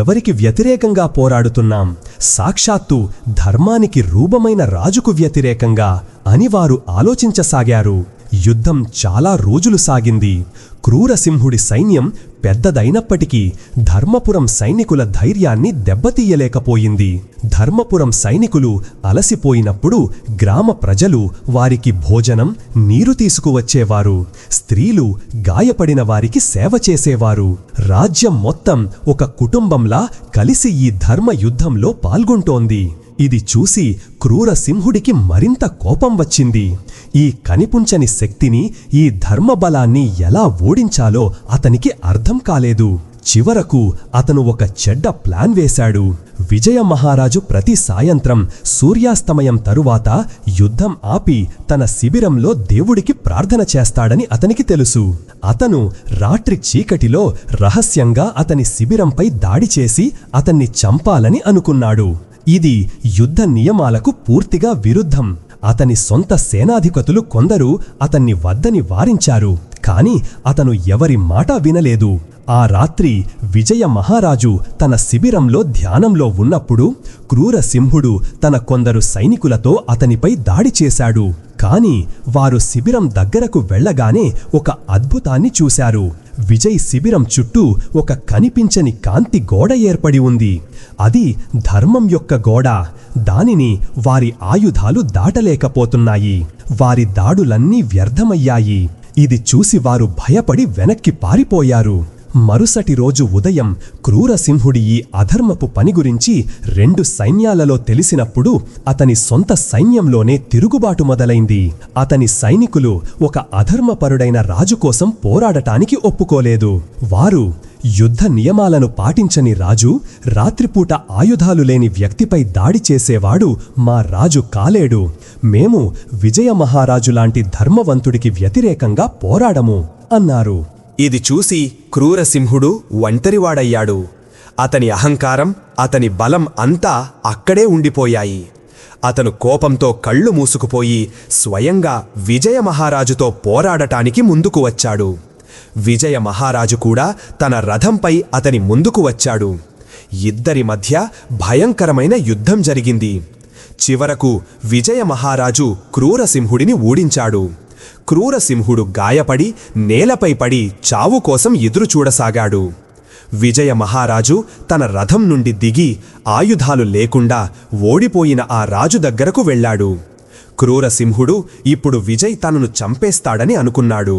ఎవరికి వ్యతిరేకంగా పోరాడుతున్నాం? సాక్షాత్తు ధర్మానికి రూపమైన రాజుకు వ్యతిరేకంగా అని వారు ఆలోచించసాగారు. యుద్ధం చాలా రోజులు సాగింది. క్రూరసింహుడి సైన్యం పెద్దదైనప్పటికీ ధర్మపురం సైనికుల ధైర్యాన్ని దెబ్బతీయలేకపోయింది. ధర్మపురం సైనికులు అలసిపోయినప్పుడు గ్రామ ప్రజలు వారికి భోజనం, నీరు తీసుకువచ్చేవారు. స్త్రీలు గాయపడిన వారికి సేవ చేసేవారు. రాజ్యం మొత్తం ఒక కుటుంబంలా కలిసి ఈ ధర్మ యుద్ధంలో పాల్గొంటోంది. ఇది చూసి క్రూరసింహుడికి మరింత కోపం వచ్చింది. ఈ కనిపుంచని శక్తిని, ఈ ధర్మబలాన్ని ఎలా ఓడించాలో అతనికి అర్థం కాలేదు. చివరకు అతను ఒక చెడ్డ ప్లాన్ వేశాడు. విజయ మహారాజు ప్రతి సాయంత్రం సూర్యాస్తమయం తరువాత యుద్ధం ఆపి తన శిబిరంలో దేవుడికి ప్రార్థన చేస్తాడని అతనికి తెలుసు. అతను రాత్రి చీకటిలో రహస్యంగా అతని శిబిరంపై దాడి చేసి అతన్ని చంపాలని అనుకున్నాడు. ఇది యుద్ధ నియమాలకు పూర్తిగా విరుద్ధం. అతని సొంత సేనాధిపతులు కొందరు అతన్ని వద్దని వారించారు. కాని అతను ఎవరి మాట వినలేదు. ఆ రాత్రి విజయ మహారాజు తన శిబిరంలో ధ్యానంలో ఉన్నప్పుడు క్రూరసింహుడు తన కొందరు సైనికులతో అతనిపై దాడి చేశాడు. కాని వారు శిబిరం దగ్గరకు వెళ్లగానే ఒక అద్భుతాన్ని చూశారు. విజయ్ శిబిరం చుట్టూ ఒక కనిపించని కాంతి గోడ ఏర్పడి ఉంది. అది ధర్మం యొక్క గోడ. దానిని వారి ఆయుధాలు దాటలేకపోతున్నాయి. వారి దాడులన్నీ వ్యర్థమయ్యాయి. ఇది చూసి వారు భయపడి వెనక్కి పారిపోయారు. మరుసటి రోజు ఉదయం క్రూరసింహుడి ఈ అధర్మపు పని గురించి 2 సైన్యాలలో తెలిసినప్పుడు అతని సొంత సైన్యంలోనే తిరుగుబాటు మొదలైంది. అతని సైనికులు ఒక అధర్మపరుడైన రాజు కోసం పోరాడటానికి ఒప్పుకోలేదు. వారు యుద్ధ నియమాలను పాటించని రాజు, రాత్రిపూట ఆయుధాలు లేని వ్యక్తిపై దాడి చేసేవాడు మా రాజు కాలేడు. మేము విజయ మహారాజు లాంటి ధర్మవంతుడికి వ్యతిరేకంగా పోరాడము అన్నారు. ఇది చూసి క్రూరసింహుడు ఒంటరివాడయ్యాడు. అతని అహంకారం, అతని బలం అంతా అక్కడే ఉండిపోయాయి. అతను కోపంతో కళ్ళు మూసుకుపోయి స్వయంగా విజయ మహారాజుతో పోరాడటానికి ముందుకు వచ్చాడు. విజయ మహారాజు కూడా తన రథంపై అతని ముందుకు వచ్చాడు. ఇద్దరి మధ్య భయంకరమైన యుద్ధం జరిగింది. చివరకు విజయ మహారాజు క్రూరసింహుడిని ఓడించాడు. క్రూరసింహుడు గాయపడి నేలపై పడి చావు కోసం ఎదురుచూడసాగాడు. విజయ మహారాజు తన రథం నుండి దిగి ఆయుధాలు లేకుండా ఓడిపోయిన ఆ రాజు దగ్గరకు వెళ్ళాడు. క్రూరసింహుడు ఇప్పుడు విజయ్ తనను చంపేస్తాడని అనుకున్నాడు.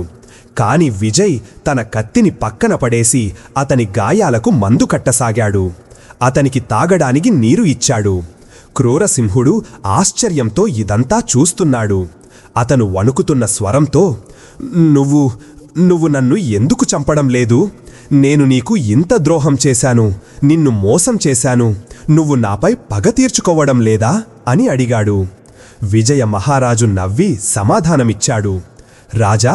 కాని విజయ్ తన కత్తిని పక్కన పడేసి అతని గాయాలకు మందు కట్టసాగాడు. అతనికి తాగడానికి నీరు ఇచ్చాడు. క్రూరసింహుడు ఆశ్చర్యంతో ఇదంతా చూస్తున్నాడు. అతను వణుకుతున్న స్వరంతో, నువ్వు నన్ను ఎందుకు చంపడం లేదు? నేను నీకు ఇంత ద్రోహం చేశాను, నిన్ను మోసం చేశాను, నువ్వు నాపై పగ తీర్చుకోవడం లేదా అని అడిగాడు. విజయ మహారాజు నవ్వి సమాధానమిచ్చాడు. రాజా,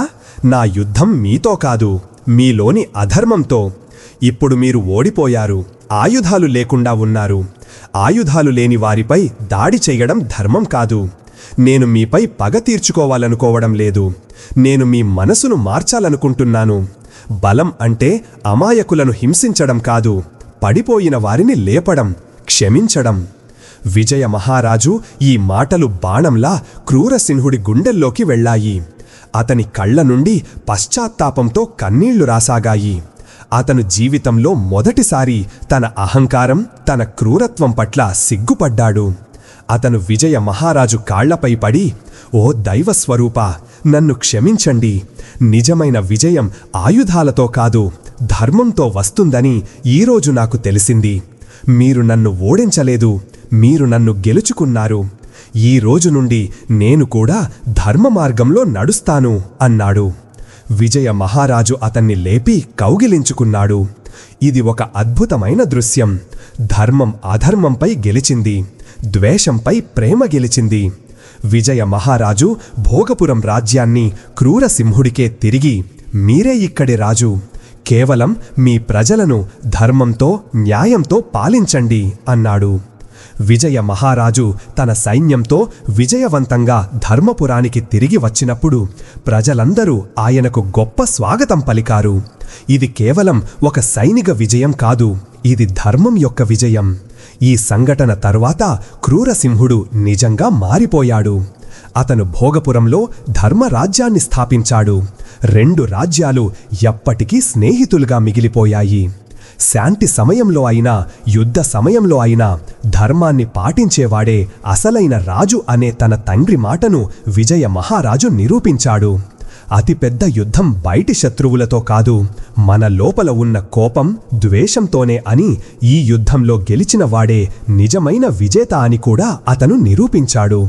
నా యుద్ధం మీతో కాదు, మీలోని అధర్మంతో. ఇప్పుడు మీరు ఓడిపోయారు, ఆయుధాలు లేకుండా ఉన్నారు. ఆయుధాలు లేని వారిపై దాడి చెయ్యడం ధర్మం కాదు. నేను మీపై పగ తీర్చుకోవాలనుకోవడం లేదు. నేను మీ మనసును మార్చాలనుకుంటున్నాను. బలం అంటే అమాయకులను హింసించడం కాదు, పడిపోయిన వారిని లేపడం, క్షమించడం. విజయ మహారాజు ఈ మాటలు బాణంలా క్రూరసింహుడి గుండెల్లోకి వెళ్ళాయి. అతని కళ్ళ నుండి పశ్చాత్తాపంతో కన్నీళ్లు రాసాగాయి. అతను జీవితంలో మొదటిసారి తన అహంకారం, తన క్రూరత్వం పట్ల సిగ్గుపడ్డాడు. అతను విజయ మహారాజు కాళ్లపై పడి, ఓ దైవస్వరూప, నన్ను క్షమించండి. నిజమైన విజయం ఆయుధాలతో కాదు, ధర్మంతో వస్తుందని ఈరోజు నాకు తెలిసింది. మీరు నన్ను ఓడించలేదు, మీరు నన్ను గెలుచుకున్నారు. ఈ రోజు నుండి నేను కూడా ధర్మ మార్గంలో నడుస్తాను అన్నాడు. విజయ మహారాజు అతన్ని లేపి కౌగిలించుకున్నాడు. ఇది ఒక అద్భుతమైన దృశ్యం. ధర్మం అధర్మంపై గెలిచింది, ద్వేషంపై ప్రేమ గెలిచింది. విజయ మహారాజు భోగపురం రాజ్యాన్ని క్రూరసింహుడికే తిరిగి, మీరే ఇక్కడి రాజు, కేవలం మీ ప్రజలను ధర్మంతో, న్యాయంతో పాలించండి అన్నాడు. విజయ మహారాజు తన సైన్యంతో విజయవంతంగా ధర్మపురానికి తిరిగి వచ్చినప్పుడు ప్రజలందరూ ఆయనకు గొప్ప స్వాగతం పలికారు. ఇది కేవలం ఒక సైనిక విజయం కాదు, ఇది ధర్మం యొక్క విజయం. ఈ సంఘటన తరువాత క్రూరసింహుడు నిజంగా మారిపోయాడు. అతను భోగపురంలో ధర్మరాజ్యాన్ని స్థాపించాడు. 2 రాజ్యాలు ఎప్పటికీ స్నేహితులుగా మిగిలిపోయాయి. శాంతి సమయంలో అయినా, యుద్ధ సమయంలో అయినా ధర్మాన్ని పాటించేవాడే అసలైన రాజు అనే తన తండ్రి మాటను విజయ మహారాజు నిరూపించాడు. అతిపెద్ద యుద్ధం బయటి శత్రువులతో కాదు, మన లోపల ఉన్న కోపం, ద్వేషంతోనే అని, ఈ యుద్ధంలో గెలిచిన వాడే నిజమైన విజేత అని కూడా అతను నిరూపించాడు.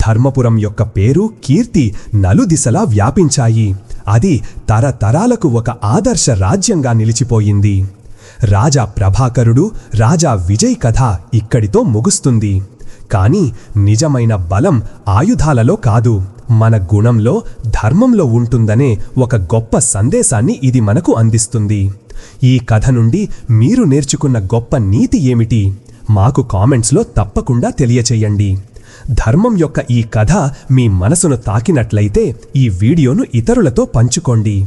ధర్మపురం యొక్క పేరు, కీర్తి నలుదిశలా వ్యాపించాయి. అది తరతరాలకు ఒక ఆదర్శ రాజ్యంగా నిలిచిపోయింది. రాజా ప్రభాకరుడు, రాజా విజయ్ కథ ఇక్కడితో ముగుస్తుంది. కాని నిజమైన బలం ఆయుధాలలో కాదు, మన గుణంలో, ధర్మంలో ఉంటుందనే ఒక గొప్ప సందేశాన్ని ఇది మనకు అందిస్తుంది. ఈ కథ నుండి మీరు నేర్చుకున్న గొప్ప నీతి ఏమిటి? మాకు కామెంట్స్లో తప్పకుండా తెలియచేయండి. ధర్మం యొక్క ఈ కథ మీ మనసును తాకినట్లయితే ఈ వీడియోను ఇతరులతో పంచుకోండి.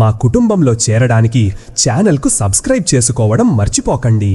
మా కుటుంబంలో చేరడానికి ఛానల్కు సబ్స్క్రైబ్ చేసుకోవడం మర్చిపోకండి.